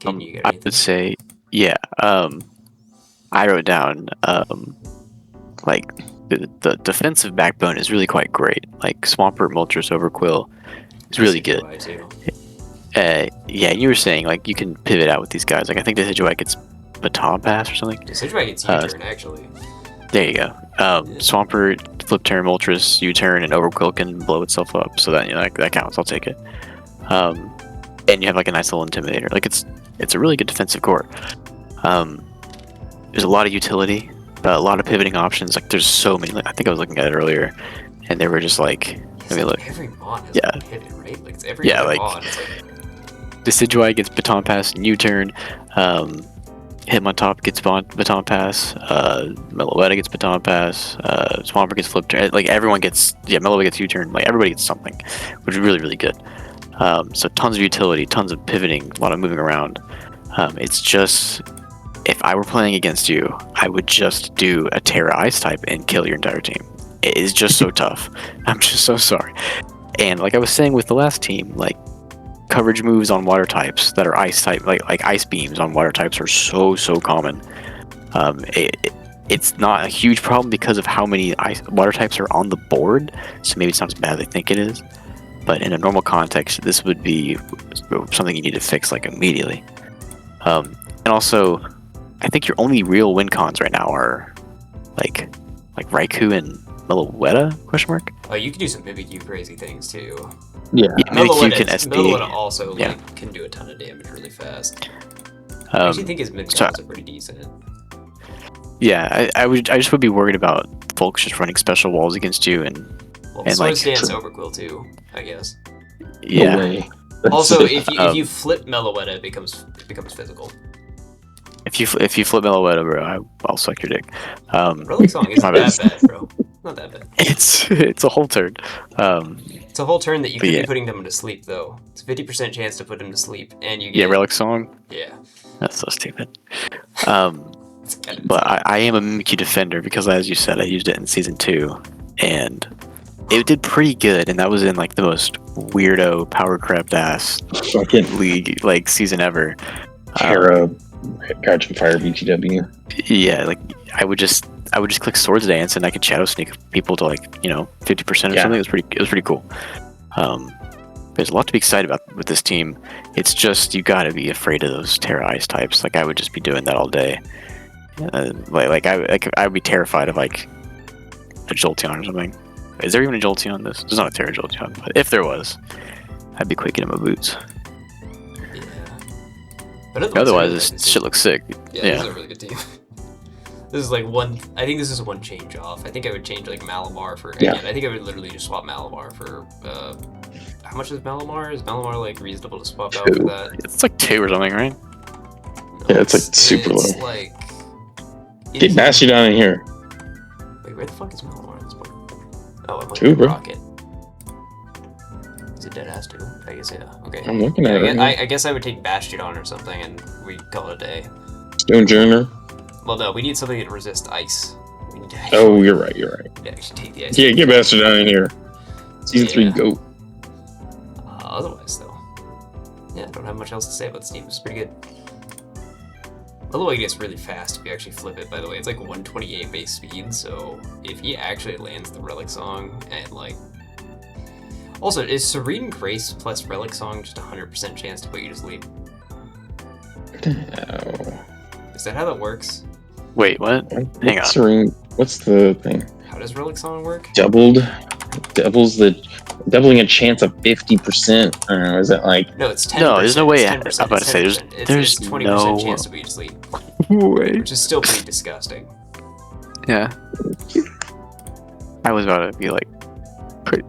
S3: I would say, yeah. I wrote down like the defensive backbone is really quite great. Like Swampert, Moltres, Overquill is really good. Yeah, you were saying like you can pivot out with these guys. Like I think Decidueye gets Baton Pass or something.
S1: Decidueye gets U-turn actually.
S3: There you go. Swampert, Flip Turn, Moltres, U-turn, and Overquill can blow itself up. So that that counts. I'll take it. And you have like a nice little Intimidator. Like it's a really good defensive core. There's a lot of utility, a lot of pivoting options. Like there's so many. Like, I think I was looking at it earlier, and they were just like, let me look.
S1: Every mod has a pivot, right? Like it's every mod. It's like...
S3: Decidueye gets Baton Pass and U-turn. Hitmontop gets Baton Pass. Meloetta gets Baton Pass. Swampert gets Flip Turn. Like everyone gets, Meloetta gets U-turn. Like everybody gets something, which is really, really good. So tons of utility, tons of pivoting, a lot of moving around. It's just, if I were playing against you, I would just do a Terra Ice type and kill your entire team. It is just so tough. I'm just so sorry. And like I was saying with the last team, like coverage moves on water types that are ice type, like ice beams on water types are so common. It's not a huge problem because of how many water types are on the board, so maybe it's not as bad as I think it is. But in a normal context, this would be something you need to fix like immediately. And also, I think your only real win cons right now are like Raikou and Meloetta? Question mark.
S1: Oh, you can do some Mimikyu crazy things too.
S2: Yeah,
S3: Mimikyu can SD.
S1: Meloetta also can do a ton of damage really fast. I actually think his mid cons are pretty decent.
S3: Yeah, I just would be worried about folks just running special walls against you and
S1: Swords Dance Overquill too, I guess.
S3: Yeah.
S2: No way.
S1: Also, if you flip Meloetta, it becomes physical.
S3: If you flip Meloetta, bro, I'll suck your dick.
S1: Rolling Song isn't that bad, bro. Not that bad.
S3: It's a whole turn.
S1: It's a whole turn that you could be putting them to sleep, though. It's a 50% chance to put them to sleep, and you get
S3: Relic Song.
S1: Yeah.
S3: That's so stupid. But I am a Mimikyu defender because, as you said, I used it in season 2, and it did pretty good. And that was in like the most weirdo power crept ass
S2: fucking
S3: league like season ever.
S2: Terra, Guardian Fire, BTW.
S3: Yeah, like I would just click Swords Dance and I could Shadow Sneak people to 50% or something. It was pretty cool. There's a lot to be excited about with this team. It's just you got to be afraid of those Terra Ice types. Like I would just be doing that all day. I would be terrified of like a Jolteon or something. Is there even a Jolteon? There's not a Terra Jolteon, but if there was, I'd be quick in my boots.
S1: Yeah. But
S3: otherwise, this shit looks sick.
S1: Yeah, this is a really good team. This is like one. I think this is one change off. I think I would change like Malamar for. Again, I think I would literally just swap Malamar for. How much is Malamar? Is Malamar like reasonable to swap out for that?
S3: It's like 2 or something, right?
S2: No, yeah, it's like super low.
S1: It's like
S2: Get Bastiodon in here.
S1: Wait, where the fuck is Malamar at this point? Oh, I'm looking
S2: Two,
S1: at
S2: bro.
S1: Rocket. Is it dead ass too? I guess, yeah. Okay.
S2: I'm looking at it.
S1: I guess I would take Bastiodon or something and we call it a day.
S2: Stone Journer.
S1: Well, no, we need something that resists ice. We need to
S2: Oh, you're right. You're right.
S1: actually take the ice.
S2: Yeah, get Bastiodon in here. Season 3, go.
S1: Otherwise, though, yeah, I don't have much else to say about this team. It's pretty good. Otherwise, it gets really fast if you actually flip it, by the way. It's like 128 base speed, so if he actually lands the Relic Song and, like... Also, is Serene Grace plus Relic Song just 100% chance to put you to sleep?
S2: No.
S1: Is that how that works?
S3: Wait, what? Hang on.
S2: Serene, what's the thing?
S1: How does Relic Song work?
S2: Doubling a chance of 50%. I don't know, is that like...
S1: No, it's 10%.
S3: No, there's no way.
S1: It's
S3: I'm
S1: 10%.
S3: about to say, there's
S1: it's 20%
S3: no
S1: chance to put you to sleep,
S3: way.
S1: which is still pretty disgusting.
S3: Yeah. I was about to be like,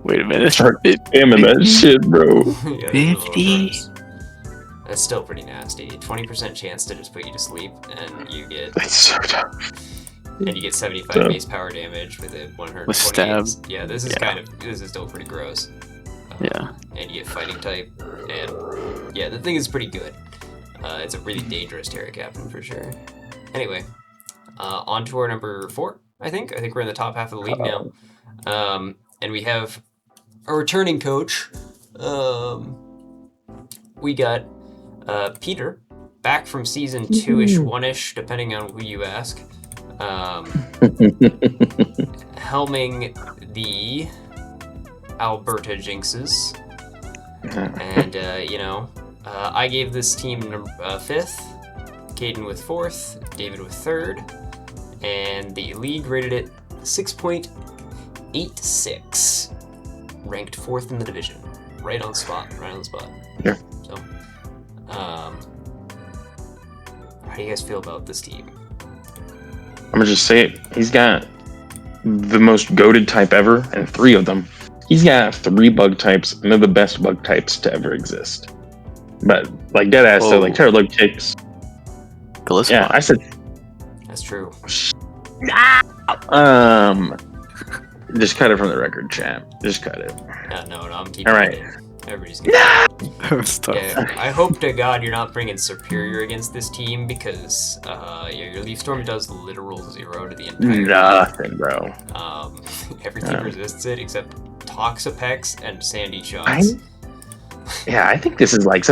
S3: wait a minute.
S2: Start spamming that shit, bro.
S1: Yeah, this is a little
S3: 50?
S1: gross. That's still pretty nasty. 20% chance to just put you to sleep, and you get
S2: That's so tough.
S1: 75
S2: So-
S1: base power damage with a 128.
S3: With stab.
S1: Yeah, this is still pretty gross.
S3: Yeah.
S1: And you get fighting type, and yeah, the thing is pretty good. It's a really dangerous Terra Captain for sure. Anyway, on to our number 4. I think we're in the top half of the league now, and we have a returning coach. We got Peter, back from season 2-ish, 1-ish, depending on who you ask. Helming the Alberta Jinxes. And, I gave this team 5th, Caden with 4th, David with 3rd, and the league rated it 6.86. Ranked 4th in the division. Right on the spot.
S2: Yeah.
S1: So, how do you guys feel about this team?
S2: I'm gonna just say it. He's got the most goated type ever, and 3 of them. He's got 3 bug types, and they're the best bug types to ever exist. But like deadass, so like Terra Lug kicks.
S3: Galactic
S2: Yeah, I said.
S1: That's true.
S2: Just cut it from the record, champ. Just cut it.
S1: No, I'm keeping
S2: All right.
S1: it in. Everybody's gonna.
S3: Stuff.
S1: Yeah, I hope to God you're not bringing Superior against this team because your Leaf Storm does literal 0 to the entire
S2: Nothing, bro.
S1: everything resists it except Toxapex and Sandy Shots.
S2: I think this is like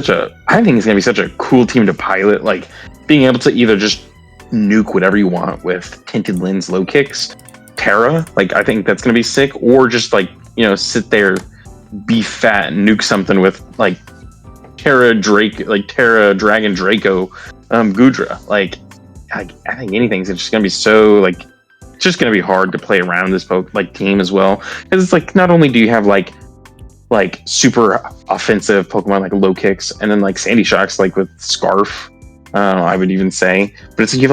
S2: I think it's gonna be such a cool team to pilot. Like being able to either just nuke whatever you want with Tinted Lens low kicks, Terra. Like I think that's gonna be sick, or just like sit there, be fat and nuke something with like Terra Dragon Draco, Gudra. Like I think anything's just gonna be so like it's just gonna be hard to play around this team as well, because it's like not only do you have like super offensive Pokemon like low kicks, and then like Sandy Shocks like with Scarf, I would even say, but it's like you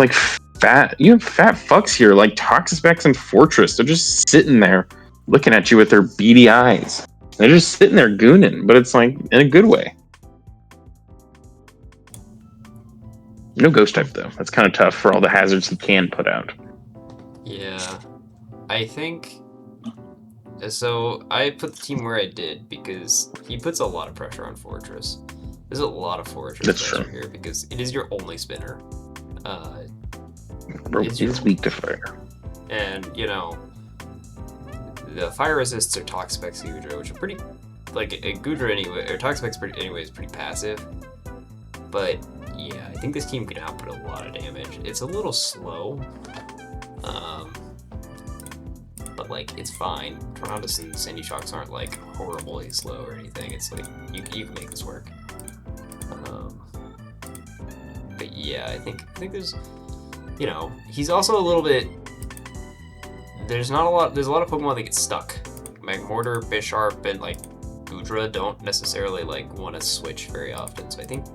S2: have fat fucks here like Toxapex and Fortress. They're just sitting there looking at you with their beady eyes. They're just sitting there gooning, but it's like in a good way. No ghost type though. That's kind of tough for all the hazards he can put out.
S1: Yeah, I think. So I put the team where I did because he puts a lot of pressure on Fortress. There's a lot of Fortress pressure here because it is your only spinner.
S2: Bro, he's weak to fire.
S1: And the fire resists are Toxapex and Gudra, which are pretty, like a Gudra anyway, or Toxapex is pretty passive. But yeah, I think this team can output a lot of damage. It's a little slow, but like it's fine. Tornadus and Sandy Shocks aren't like horribly slow or anything. It's like you can make this work. But yeah, I think there's, he's also a little bit. There's a lot of Pokemon that get stuck. Magmortar, Bisharp, and like Gudra don't necessarily like want to switch very often. So I think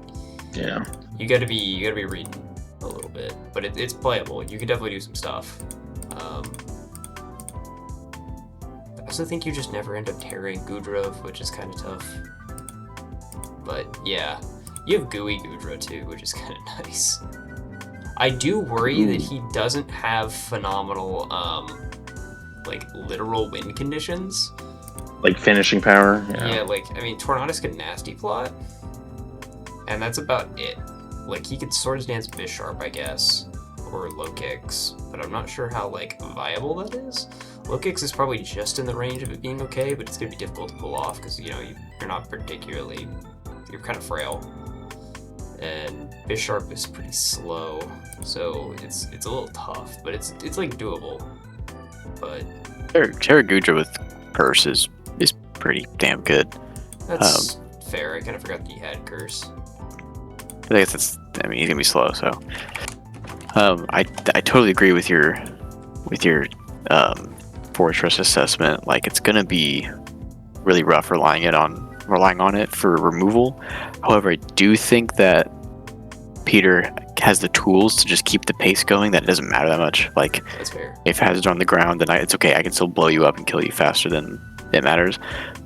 S1: you gotta be reading a little bit, but it's playable. You can definitely do some stuff. I also think you just never end up tearing Gudra, which is kind of tough. But yeah, you have Gooey Gudra too, which is kind of nice. I do worry that he doesn't have phenomenal, like, literal win conditions.
S2: Like finishing power.
S1: Yeah, like, I mean, Tornadus can nasty plot, and that's about it. Like, he could Swords Dance Bisharp, I guess, or Low Kicks, but I'm not sure how, like, viable that is. Low Kicks is probably just in the range of it being okay, but it's going to be difficult to pull off because, you know, you're not particularly... You're kind of frail. And Bisharp is pretty slow, so it's a little tough, but it's like, doable. But...
S3: Terragudra with Curse is pretty damn good.
S1: That's fair. I kind of forgot that he had Curse.
S3: I guess he's gonna be slow, so I totally agree with your Fortress assessment. Like, it's gonna be really rough relying on it for removal. However, I do think that Peter has the tools to just keep the pace going, that it doesn't matter that much. Like,
S1: That's fair.
S3: if Hazard's on the ground, then it's okay. I can still blow you up and kill you faster than it matters.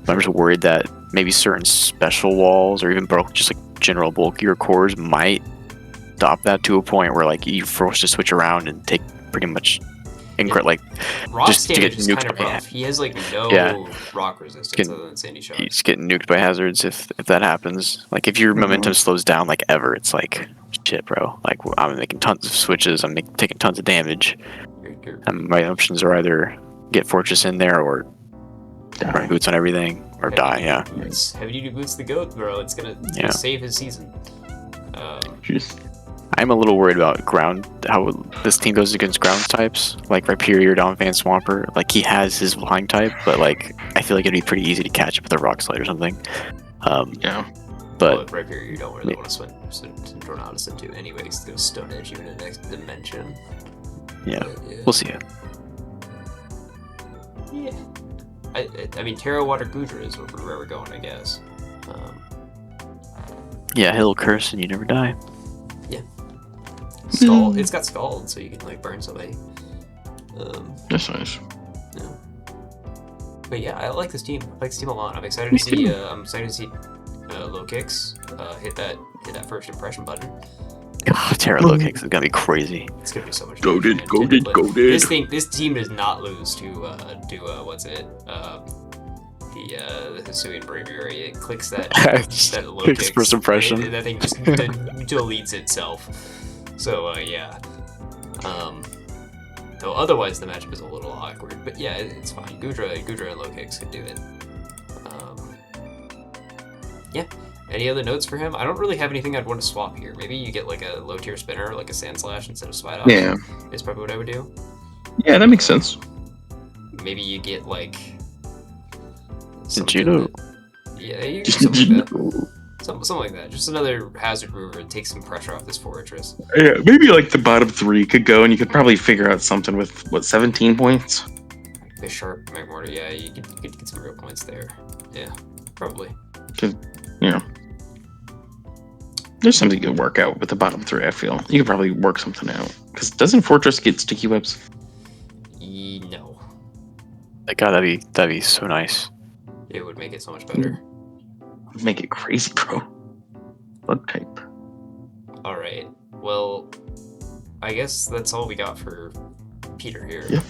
S3: But I'm just worried that maybe certain special walls or even just like general bulkier cores might stop that to a point where like you're forced to switch around and take pretty much like
S1: rock
S3: just to
S1: damage
S3: get
S1: is
S3: nuked
S1: kind of
S3: by
S1: rough. He has like no rock resistance other than Sandy Shock.
S3: you just get nuked by hazards if that happens. Like, if your momentum slows down like ever, it's like, shit, bro. Like, I'm making tons of switches, I'm taking tons of damage, and my options are either get Fortress in there or run boots on everything or die. Yeah,
S1: Heavy duty boots the goat, bro. It's gonna save his season.
S3: I'm a little worried about how this team goes against ground types, like Rhyperior, Donphan, Swampert. Like, he has his flying type, but like I feel like it'd be pretty easy to catch up with a Rock Slide or something. But
S1: Rhyperior you don't really want to swim Tornadus into anyways. It's gonna Stone Edge you in the next dimension.
S3: Yeah, we'll see it.
S1: Yeah. I mean, Terra Water Gudra is where we're going, I guess.
S3: Yeah, he'll curse and you never die.
S1: Yeah. Scald. It's got Scald, so you can like burn somebody.
S2: That's nice.
S1: Yeah. But yeah, I like this team. I like this team a lot. I'm excited to see. Low Kicks hit that first impression button.
S3: God, Terra Low Kicks is gonna be crazy.
S1: It's gonna be so much.
S2: Goated.
S1: This team does not lose to what's it? The Hisuian Braviary. It clicks that Low Kicks
S3: first impression.
S1: That thing just deletes itself. So yeah. Though otherwise the matchup is a little awkward, but yeah, it's fine. Gudra and Low Kicks could do it. Yeah. Any other notes for him? I don't really have anything I'd want to swap here. Maybe you get like a low tier spinner, like a Sand Slash instead of Spite Off.
S2: Yeah.
S1: Is probably what I would do.
S2: Yeah, that makes sense.
S1: Maybe you get like
S3: Juno.
S1: Yeah, you get something like that. Something like that. Just another hazard mover and take some pressure off this Fortress.
S2: Yeah, maybe like the bottom 3 could go, and you could probably figure out something with 17 points.
S1: Bisharp, Magmortar, yeah, you could get some real points there. Yeah, probably.
S2: There's something you could work out with the bottom 3. I feel you could probably work something out, because doesn't Fortress get sticky webs?
S1: No.
S3: God, that'd be so nice.
S1: It would make it so much better.
S2: Make it crazy, bro. Bug type.
S1: All right. Well, I guess that's all we got for Peter here.
S2: Yeah.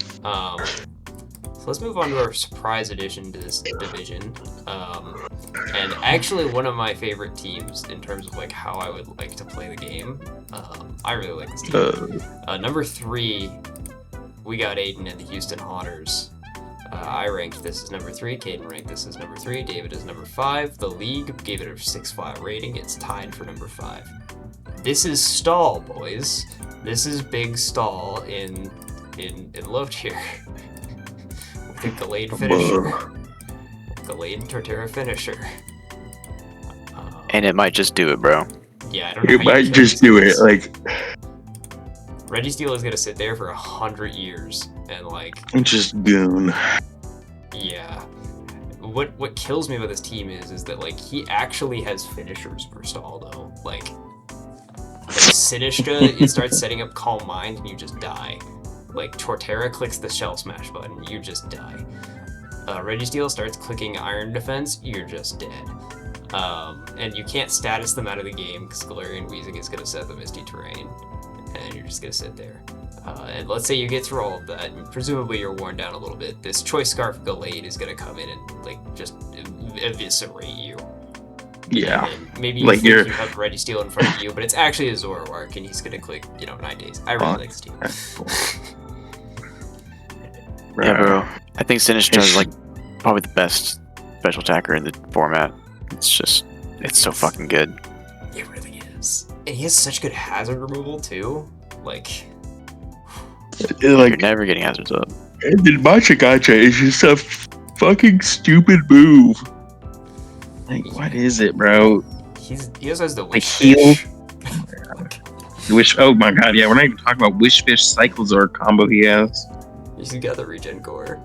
S1: So let's move on to our surprise addition to this division. And actually one of my favorite teams in terms of like how I would like to play the game. I really like this team. Number 3, we got Aiden and the Houston Hauners. I ranked this as number 3. Caden ranked this as number 3. David is number 5. The league gave it a 6.5 rating. It's tied for number 5. This is stall, boys. This is big stall in low tier. With a Gallade finisher. Gallade Torterra finisher.
S3: And it might just do it, bro.
S1: Yeah, I don't know.
S2: It might just do it. Like,
S1: Registeel is gonna sit there for 100 years and like
S2: just goon.
S1: Yeah. What kills me about this team is that like he actually has finishers per stall though. Like Sinistra, it starts setting up Calm Mind and you just die. Like Torterra clicks the Shell Smash button, you just die. Registeel starts clicking Iron Defense, you're just dead. And you can't status them out of the game because Galarian Weezing is gonna set the Misty Terrain. and you're just gonna sit there. And let's say you get through all of that, and presumably you're worn down a little bit. This Choice Scarf Gallade is gonna come in and like just eviscerate you.
S2: Yeah.
S1: And maybe you
S2: Like
S1: think
S2: you're-
S1: you have Ready Steel in front of you, but it's actually a Zoroark, and he's gonna click 9 days. I really like this team.
S3: Yeah, bro. I think Sinistcha is like probably the best special attacker in the format. It's so fucking good.
S1: It really is. And he has such good hazard removal too. Like,
S3: You're never getting hazards up.
S2: And then Machagacha is just a fucking stupid move. Like, what is it, bro?
S1: he also has the
S2: Like,
S1: Wish
S2: heal?
S1: Fish.
S2: Oh my god, yeah, we're not even talking about Wish Fish Cyclezor combo he has.
S1: He's got the regen core.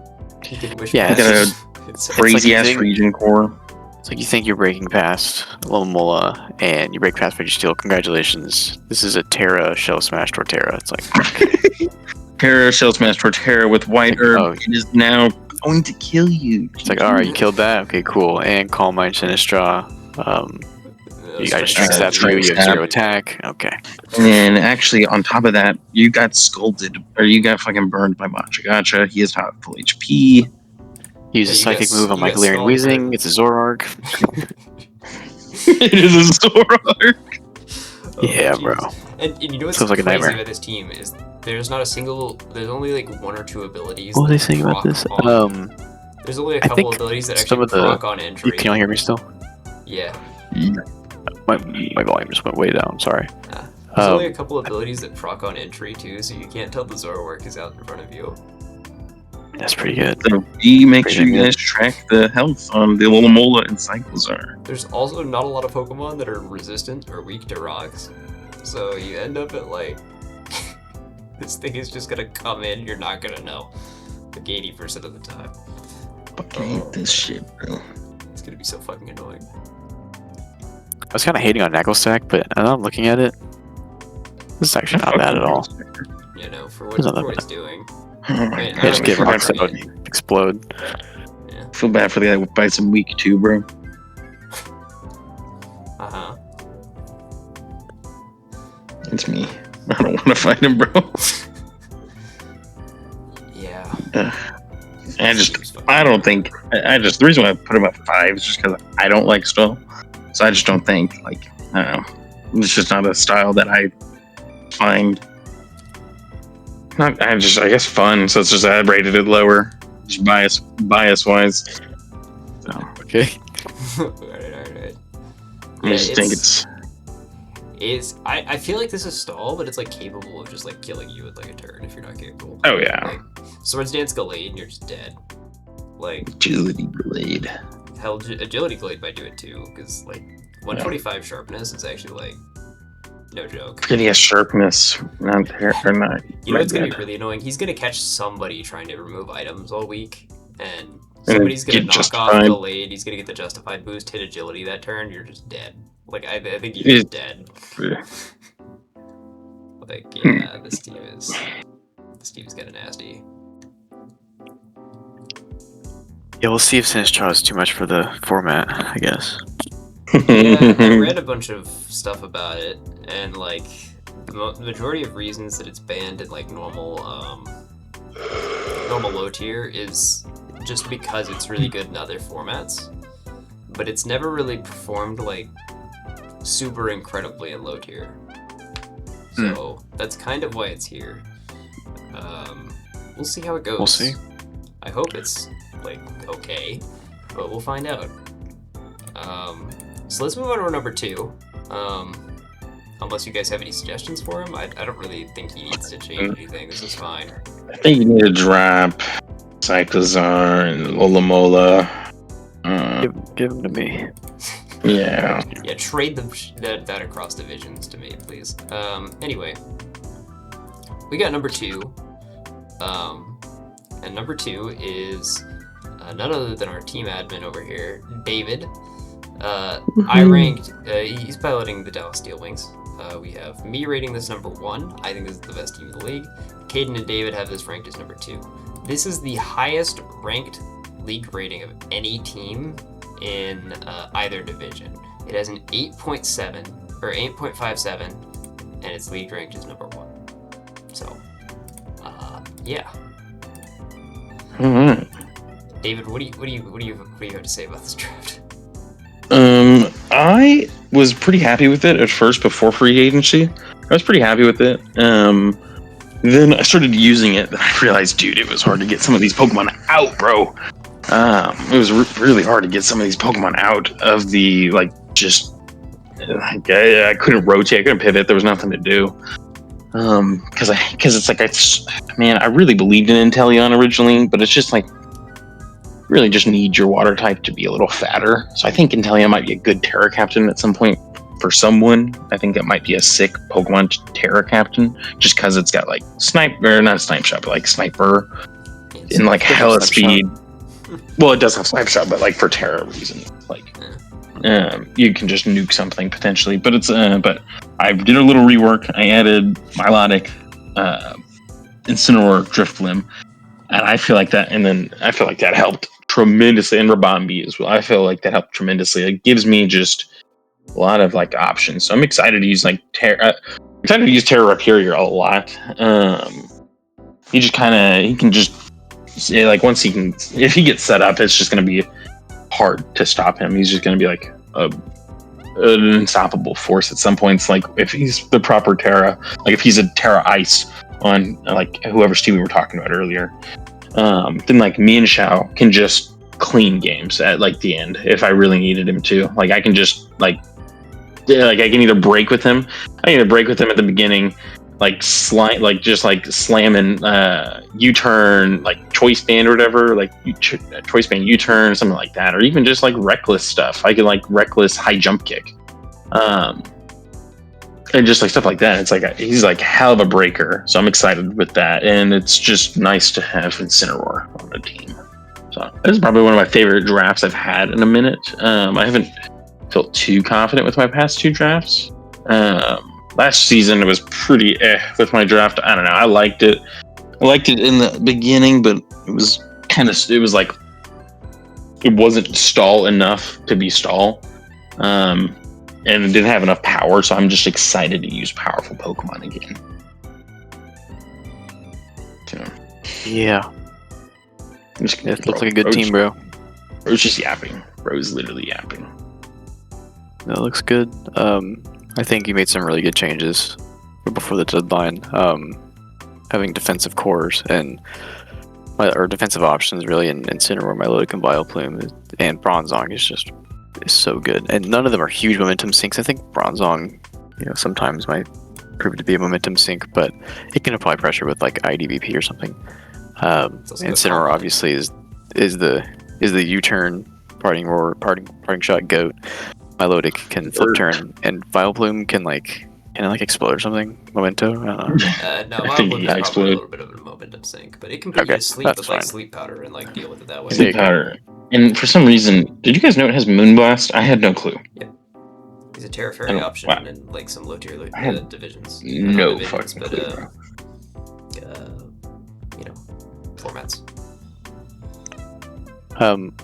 S1: He can wish.
S3: Yeah,
S1: Fish.
S2: it's
S1: It's
S2: Crazy
S3: you
S2: ass
S3: think-
S2: region core.
S3: It's like you think you're breaking past Lomola and you break past Veggie Steel. Congratulations. This is a Terra Shell Smash Torterra. It's like,
S2: Terra Shell Smash Torterra with White Herb.
S3: Oh.
S2: It is now going to kill you.
S3: it's like, alright, you killed that? Okay, cool. And Calm Mind Sinistra. You got
S1: Strength
S3: Strength
S2: Uh,
S3: Stab 2, you have
S2: Strength
S3: 0
S2: Stab.
S3: attack. Okay.
S2: And then actually on top of that, you got scolded, or you got fucking burned by Machagacha. He is not full HP.
S3: Use a
S1: Yeah, you
S3: Psychic
S1: got-
S3: move on
S1: you
S3: my
S1: got
S3: Galarian
S1: Scald
S3: Weezing.
S1: Burn.
S3: It's a Zoroark.
S2: It is a Zoroark.
S3: Yeah,
S1: jeez.
S3: bro.
S1: And you know what's
S3: Sounds like a
S1: crazy
S3: nightmare.
S1: about this team is there's only like 1 or 2 abilities.
S3: What was I
S1: that
S3: saying about
S1: proc
S3: this?
S1: on- There's only a
S3: I
S1: couple
S3: think
S1: abilities that
S3: some
S1: actually
S3: of the-
S1: proc on entry.
S3: Can y'all hear me still?
S1: Yeah.
S3: My volume just went way down. Sorry.
S1: There's only a
S3: Um,
S1: couple abilities that proc on entry too, so you can't tell the Zoroark is out in front of you.
S3: That's pretty good.
S2: So you make
S3: Pretty
S2: sure you
S3: good.
S2: guys track the health on the Lomola and Cyclezar.
S1: There's also not a lot of Pokemon that are resistant or weak to rocks, so you end up at like this thing is just gonna come in. You're not gonna know, like 80% of the time.
S2: Fucking hate this shit, bro.
S1: It's gonna be so fucking annoying.
S3: I was kind of hating on Knuckle Stack, but now I'm looking at it. This is actually not bad at all.
S1: You know, for
S3: It's not that
S1: what it's doing.
S2: I
S3: Yeah, just get
S1: feel
S3: rocks
S1: bad.
S3: out and explode.
S2: feel bad for the guy with Bison Week too, bro.
S1: Uh huh.
S2: It's me. I don't want to fight him, bro.
S1: Yeah.
S2: I don't think. The reason why I put him at 5 is just because I don't like Stall. So I just don't think, like, I don't know. It's just not a style that I find. I guess fun. So it's just I rated it lower, just bias wise. So
S3: Okay.
S1: Alright.
S2: I just think it's.
S1: I feel like this is stall, but it's like capable of just like killing you with like a turn if you're not capable.
S2: Oh yeah,
S1: Like, Swords Dance Gallade and you're just dead. Like,
S2: agility blade.
S1: hell, Agility Glade might do it too, because like 125 sharpness is actually like no joke.
S2: Forget he has sharpness. Not there or not.
S1: You know what's gonna
S2: Red
S1: be really annoying? He's gonna catch somebody trying to remove items all week, and
S2: And
S1: somebody's gonna
S2: get
S1: knock off
S2: Justified.
S1: Gallade. He's gonna get the Justified boost, hit Agility that turn. You're just dead. Like I think you're just dead. Like yeah, this team is kind of nasty.
S3: Yeah, we'll see if Sinistcha is too much for the format, I guess.
S1: Yeah, I read a bunch of stuff about it, and like the majority of reasons that it's banned in like normal low tier is just because it's really good in other formats, but it's never really performed like super incredibly in low tier. So that's kind of why it's here. We'll see how it goes.
S3: We'll see.
S1: I hope it's like okay, but we'll find out. So let's move on to our number 2. Unless you guys have any suggestions for him, I don't really think he needs to change anything. This is fine.
S2: I think you need to drop Cyclezar and Lolamola.
S3: Give him to me.
S2: Yeah.
S1: Yeah, trade that across divisions to me, please. Anyway, we got number 2. And number 2 is none other than our team admin over here, David. I ranked, he's piloting the Dallas Steel Wings. We have me rating this number 1. I think this is the best team in the league. Caden and David have this ranked as number 2. This is the highest ranked league rating of any team in either division. It has an 8.7 or 8.57, and its league ranked as number 1. Yeah.
S2: Alright.
S1: David, what do you have to say about this draft?
S2: I was pretty happy with it at first before free agency. I was pretty happy with it. Then I started using it, and I realized, dude, it was hard to get some of these Pokemon out, bro. It was really hard to get some of these Pokemon out of the, like, just... I couldn't rotate, I couldn't pivot, there was nothing to do. Because it's like, I really believed in Inteleon originally, but it's just like, really just need your water type to be a little fatter. So I think Inteleon might be a good Terra Captain at some point for someone. I think that might be a sick Pokemon Terra Captain, just because it's got like not Snipe Shot, but like Sniper and like hella speed. Well, it does have Snipe Shot, but like for Terra reasons, like you can just nuke something potentially. But it's but I did a little rework. I added Milotic, Incineroar, Drifblim, and I feel like that helped tremendously. And Rabambi as well. I feel like that helped tremendously. It gives me just a lot of like options. So I'm excited to use like Terra Rapirior a lot. He can just like once if he gets set up, it's just gonna be hard to stop him. He's just gonna be like an unstoppable force at some points. Like if he's the proper Terra, like if he's a Terra Ice on like whoever's team we were talking about earlier, then like Mienshao can just clean games at like the end if I really needed him to. Like I can just I can either break with him. I can either break with him at the beginning, slamming U-turn, like choice band or whatever, like choice band U-turn, something like that, or even just like reckless stuff. I could like reckless high jump kick, and just like stuff like that. It's like he's like hell of a breaker, so I'm excited with that, and it's just nice to have Incineroar on the team. So this is probably one of my favorite drafts I've had in a minute. I haven't felt too confident with my past two drafts. Last season it was pretty with my draft. I don't know. I liked it. I liked it in the beginning, but it was like it wasn't stall enough to be stall. And it didn't have enough power, so I'm just excited to use powerful Pokemon again. So,
S3: yeah. It looks like a good team, bro.
S2: Bro's just yapping. Bro's literally yapping.
S3: That looks good. I think you made some really good changes before the deadline. Having defensive cores or defensive options really in Incineroar, Milotic, and Vileplume, and Bronzong is so good. And none of them are huge momentum sinks. I think Bronzong, sometimes might prove to be a momentum sink, but it can apply pressure with like IDVP or something. Incineroar obviously is the U-turn parting shot goat. Milotic can flip turn, and Vileplume can explode or something. Memento? I don't know.
S1: No, Vileplume is probably a little bit of a momentum sink, but it can put you to sleep with like sleep powder and like deal with it that way.
S2: Sleep powder. And for some reason, did you guys know it has Moonblast? I had no clue.
S1: Yep. He's a Terra Fairy option in like some low tier divisions.
S2: No fucking clue.
S1: Formats.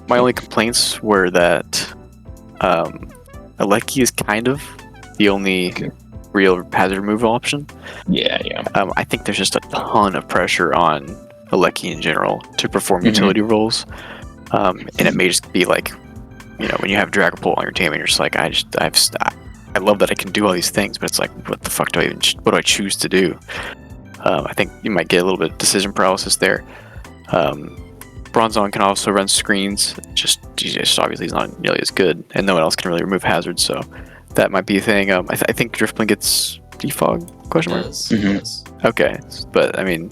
S3: My only complaints were that Aleki is kind of the only real hazard removal option.
S2: Yeah.
S3: I think there's just a ton of pressure on Aleki in general to perform utility roles. And it may just be like, when you have Dragapult on your team and you're just like, I love that I can do all these things, but it's like, what the fuck what do I choose to do? I think you might get a little bit of decision paralysis there. Bronzong can also run screens, just obviously he's not nearly as good, and no one else can really remove hazards, so that might be a thing. I think Drifblim gets defog?
S1: Yes.
S3: Okay, but I mean,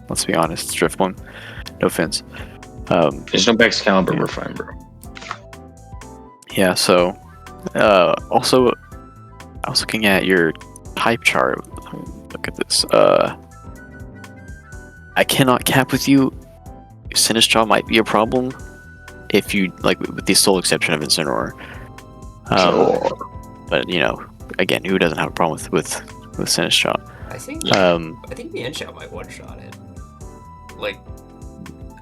S3: let's be honest, it's Drifblim. No offense.
S2: There's no Excalibur, we're fine, bro.
S3: Yeah, so also I was looking at your type chart. Look at this. I cannot cap with you. Sinistral might be a problem if you with the sole exception of Incineroar. But again, who doesn't have a problem with Sinistral?
S1: I think Mienshao might one shot it. Like,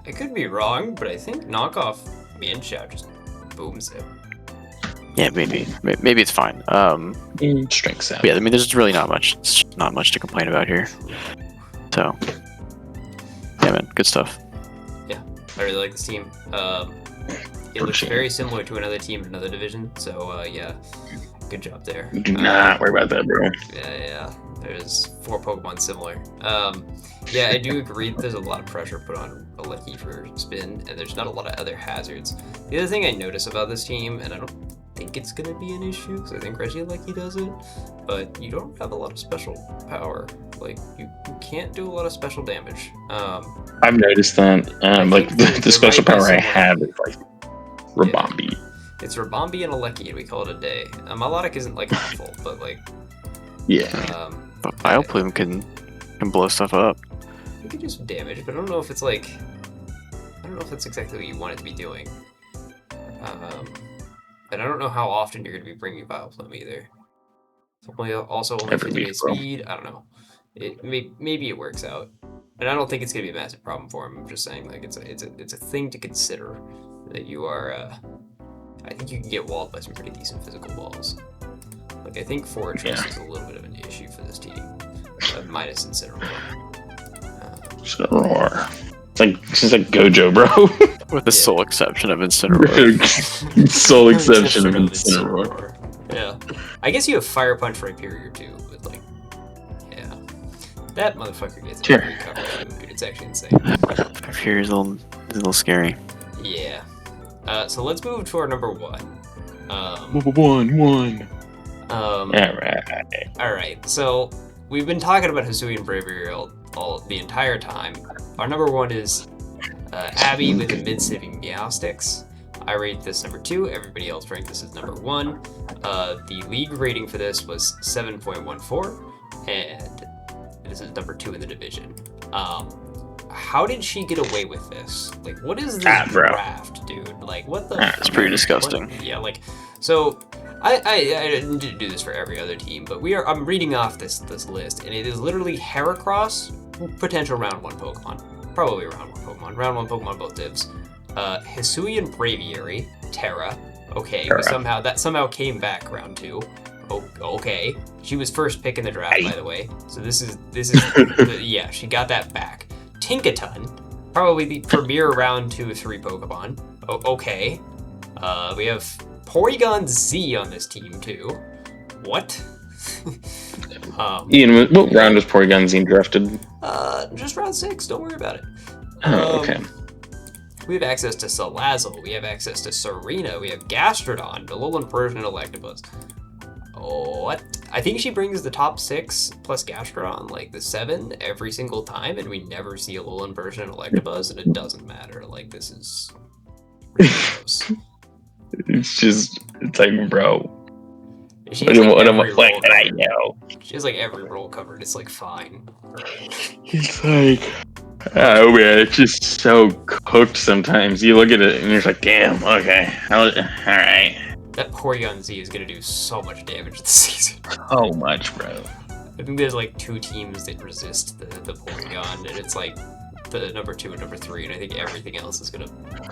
S1: I could be wrong, but I think knockoff Mienshao just booms it.
S3: Yeah, maybe it's fine.
S2: Strength sound.
S3: Yeah, I mean, there's really not much to complain about here. So, Yeah, man, good stuff.
S1: I really like this team. It looks very similar to another team in another division, so yeah, good job there.
S2: Do not worry about that, bro.
S1: Yeah. There's 4 Pokemon similar. Yeah, I do agree that there's a lot of pressure put on Alecki for spin, and there's not a lot of other hazards. The other thing I notice about this team, and I don't think it's going to be an issue, because I think Regieleki does it, but you don't have a lot of special power. Like, you can't do a lot of special damage.
S2: I've noticed that. Like, the special power I have is, like, Rabombi.
S1: Yeah. It's Rabombi and Alecki, and we call it a day. Melodic isn't, like, awful, but, like...
S2: Yeah.
S3: But Bioplume can blow stuff up.
S1: You can do some damage, but I don't know if it's, like... I don't know if that's exactly what you want it to be doing. And I don't know how often you're going to be bringing Bioplume either. Also only
S2: Every
S1: 50
S2: week,
S1: day speed. I don't know. Maybe it works out, and I don't think it's gonna be a massive problem for him. I'm just saying, like, it's a thing to consider that you are. I think you can get walled by some pretty decent physical walls. Like, I think Fortress is a little bit of an issue for this team, minus Incineroar.
S2: It's like Gojo, bro.
S3: With the sole exception of Incineroar.
S2: Sole exception of Incineroar.
S1: Yeah. I guess you have Fire Punch Rhyperior too, but, like, yeah. That motherfucker gets a recovery too, dude. It's actually insane.
S3: Rhyperior is a little scary.
S1: Yeah. So let's move to our number 1.
S2: One.
S1: Alright, so we've been talking about Hisuian Braviary all the entire time. Our number 1 is Abby with a mid-saving Meowsticks. I rate this number 2. Everybody else ranked this as number 1. The league rating for this was 7.14, and this is number 2 in the division. How did she get away with this? Like, what is this draft, dude? Like, what the?
S3: It's pretty disgusting.
S1: Yeah, like, so I didn't do this for every other team, but I'm reading off this list, and it is literally Heracross, potential round 1 Pokemon, probably round 1 Pokemon, round 1 Pokemon both divs. Hisuian Braviary, Terra. Okay, that somehow came back round 2. Okay, she was first pick in the draft, by the way. So this is yeah, she got that back. Tinkaton, probably the premier round 2 or 3 Pokemon. Okay, we have Porygon Z on this team too. What?
S2: Ian, what round was Porygon Z drafted?
S1: Just round 6. Don't worry about it.
S2: Oh, okay.
S1: We have access to Salazzle, we have access to Serena, we have Gastrodon, Alolan Persian, and Electabuzz. What? I think she brings the top 6 plus Gastrodon, like the 7, every single time, and we never see Alolan Persian and Electabuzz, and it doesn't matter. Like, this is ridiculous.
S2: It's like, bro.
S1: She has, like,
S2: what
S1: every
S2: am I
S1: role
S2: I
S1: covered.
S2: know.
S1: She has, like, every role covered. It's, like, fine.
S2: It's like, oh man, it's just so cooked sometimes. You look at it and you're like, damn, okay, alright.
S1: That Porygon Z is gonna do so much damage this season.
S2: So much, bro.
S1: I think there's, like, 2 teams that resist the Porygon, and it's, like, the number 2 and number 3, and I think everything else is gonna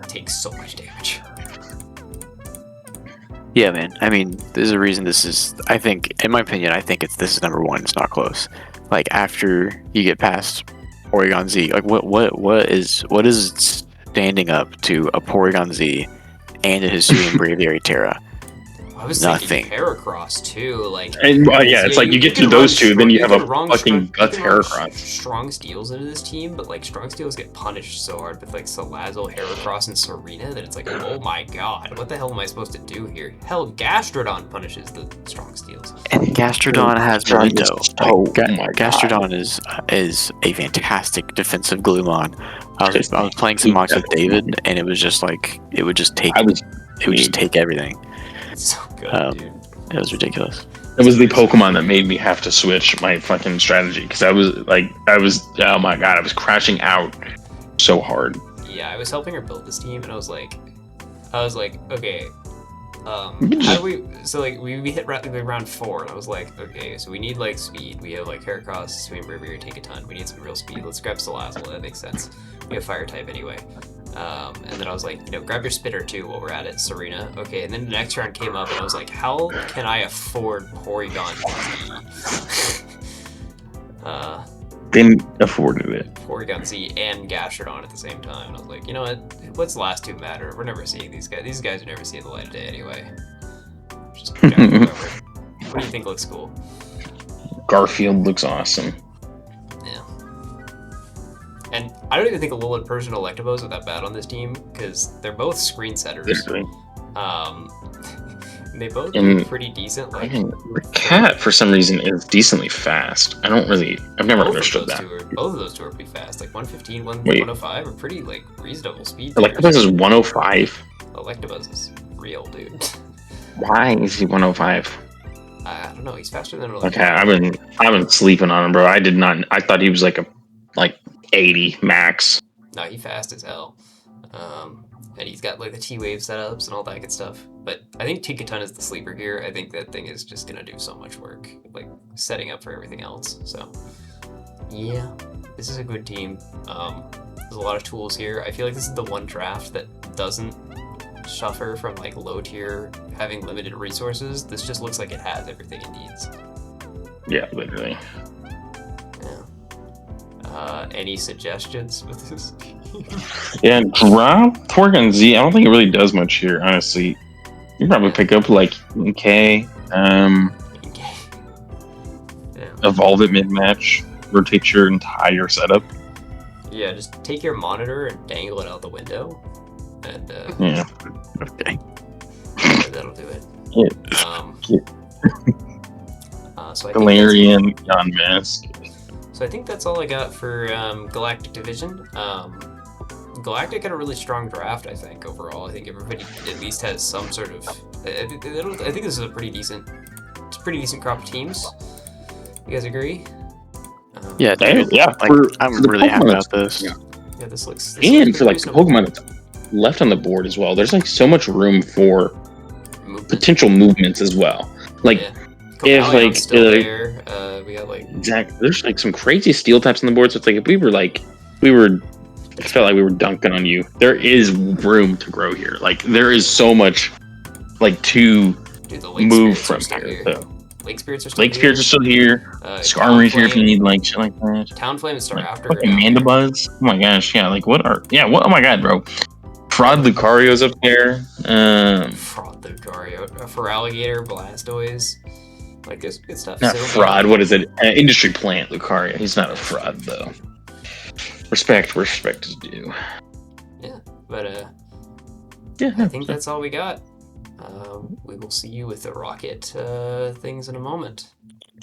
S1: take so much damage.
S3: Yeah, man. I mean, there's a reason this is. I think, in my opinion, this is number 1. It's not close. Like, after you get past Porygon Z, like, what is standing up to a Porygon Z and a Hisuian Braviary Terra?
S1: I was
S3: Nothing.
S1: thinking Heracross too, like.
S2: And it's like you get to those 2, then you have a fucking guts Heracross.
S1: Strong Steels into this team, but, like, Strong Steels get punished so hard with, like, Salazzle, Heracross, and Serena that it's like, oh my god, what the hell am I supposed to do here? Hell, Gastrodon punishes the Strong Steels.
S3: And Gastrodon has Memento. Gastrodon
S2: God.
S3: is a fantastic defensive Gloomon. I was playing some mocks with David, and it was just like it would just take everything.
S1: It's so good, dude.
S3: It was ridiculous.
S2: It was the Pokemon that made me have to switch my fucking strategy because I was oh my god, I was crashing out so hard.
S1: Yeah, I was helping her build this team, and I was like, okay, how do we hit round 4, and I was like, okay, so we need, like, speed. We have, like, Heracross, Hisuian Braviary, Tinkaton. We need some real speed. Let's grab Salazzle. That makes sense. We have Fire type anyway. And then I was like, grab your Spitter too while we're at it, Serena. Okay, and then the next round came up, and I was like, how can I afford Porygon Z?
S2: afforded it.
S1: Porygon Z and Gastrodon at the same time. And I was like, you know what? What's the last two matter? We're never seeing these guys. These guys are never seeing the light of day anyway. Just project whatever. What do you think looks cool?
S2: Garfield looks awesome.
S1: Yeah. And I don't even think Alolan Persian Electabuzz are that bad on this team because they're both screen setters.
S2: Literally.
S1: They both
S2: And-
S1: look pretty decent.
S2: I
S1: Like
S2: mean, the cat for some reason is decently fast. I've never understood that.
S1: Both of those two are pretty fast. Like 115,
S2: Wait.
S1: 105 are pretty like reasonable speed.
S2: Electabuzz is 105.
S1: Electabuzz is real, dude.
S2: Why is he 105?
S1: I don't know. He's faster than
S2: Okay, I've been sleeping on him, bro. I thought he was like 80 max.
S1: No, he's fast as hell. And he's got like the T-Wave setups and all that good stuff. But I think Tinkaton is the sleeper here. I think that thing is just gonna do so much work, like setting up for everything else. So yeah, this is a good team. There's a lot of tools here. I feel like this is the one draft that doesn't suffer from like low tier having limited resources. This just looks like it has everything it needs.
S2: Yeah, literally.
S1: Yeah. Any suggestions with this?
S2: Yeah, drop Porygon Z. I don't think it really does much here, honestly. You probably pick up like okay,
S1: Okay. Yeah.
S2: evolve it mid match, rotate your entire setup.
S1: Yeah, just take your monitor and dangle it out the window, and
S2: Yeah.
S3: Okay.
S1: that'll do it.
S2: Yeah.
S1: So I think
S2: Galarian on mask.
S1: So I think that's all I got for Galactic Division. Galactic had a really strong draft, I think, overall. I think everybody at least has some sort of... I think this is a pretty decent crop of teams. You guys agree?
S3: Yeah, dude.
S2: Yeah,
S3: Like, I'm
S2: the
S3: really happy
S2: Pokemon
S3: about this.
S2: yeah.
S1: Yeah, this looks
S2: And for like
S1: pretty
S2: Pokemon that's left on the board as well, there's like so much room for
S1: movement.
S2: potential movements as well. Like
S1: Yeah.
S2: if,
S1: Copalion's
S2: like,
S1: still there. We got like...
S2: exactly, there's like some crazy steel types on the board. So it's like if I felt like we were dunking on you. There is room to grow here. Like there is so much like to
S1: Dude, the Lake
S2: move
S1: Spirits
S2: from
S1: are still
S2: here.
S1: here.
S2: So
S1: Lake Spirits are still
S2: Lake
S1: here.
S2: Spirits are still here. Skarmory's here if you need like shit like that.
S1: Talonflame and
S2: Like,
S1: Staraptor.
S2: fucking Mandibuzz. Oh my gosh, yeah. Like what? Oh my god, bro. Fraud Lucario's up there.
S1: Fraud Lucario. For Alligator, Blastoise. Like, there's good stuff.
S2: Not
S1: Sylveon.
S2: fraud. What is it? Industry plant Lucario. He's not a fraud though. Respect where respect is due.
S1: But,
S2: Yeah.
S1: I think that's all we got. We will see you with the rocket things in a moment.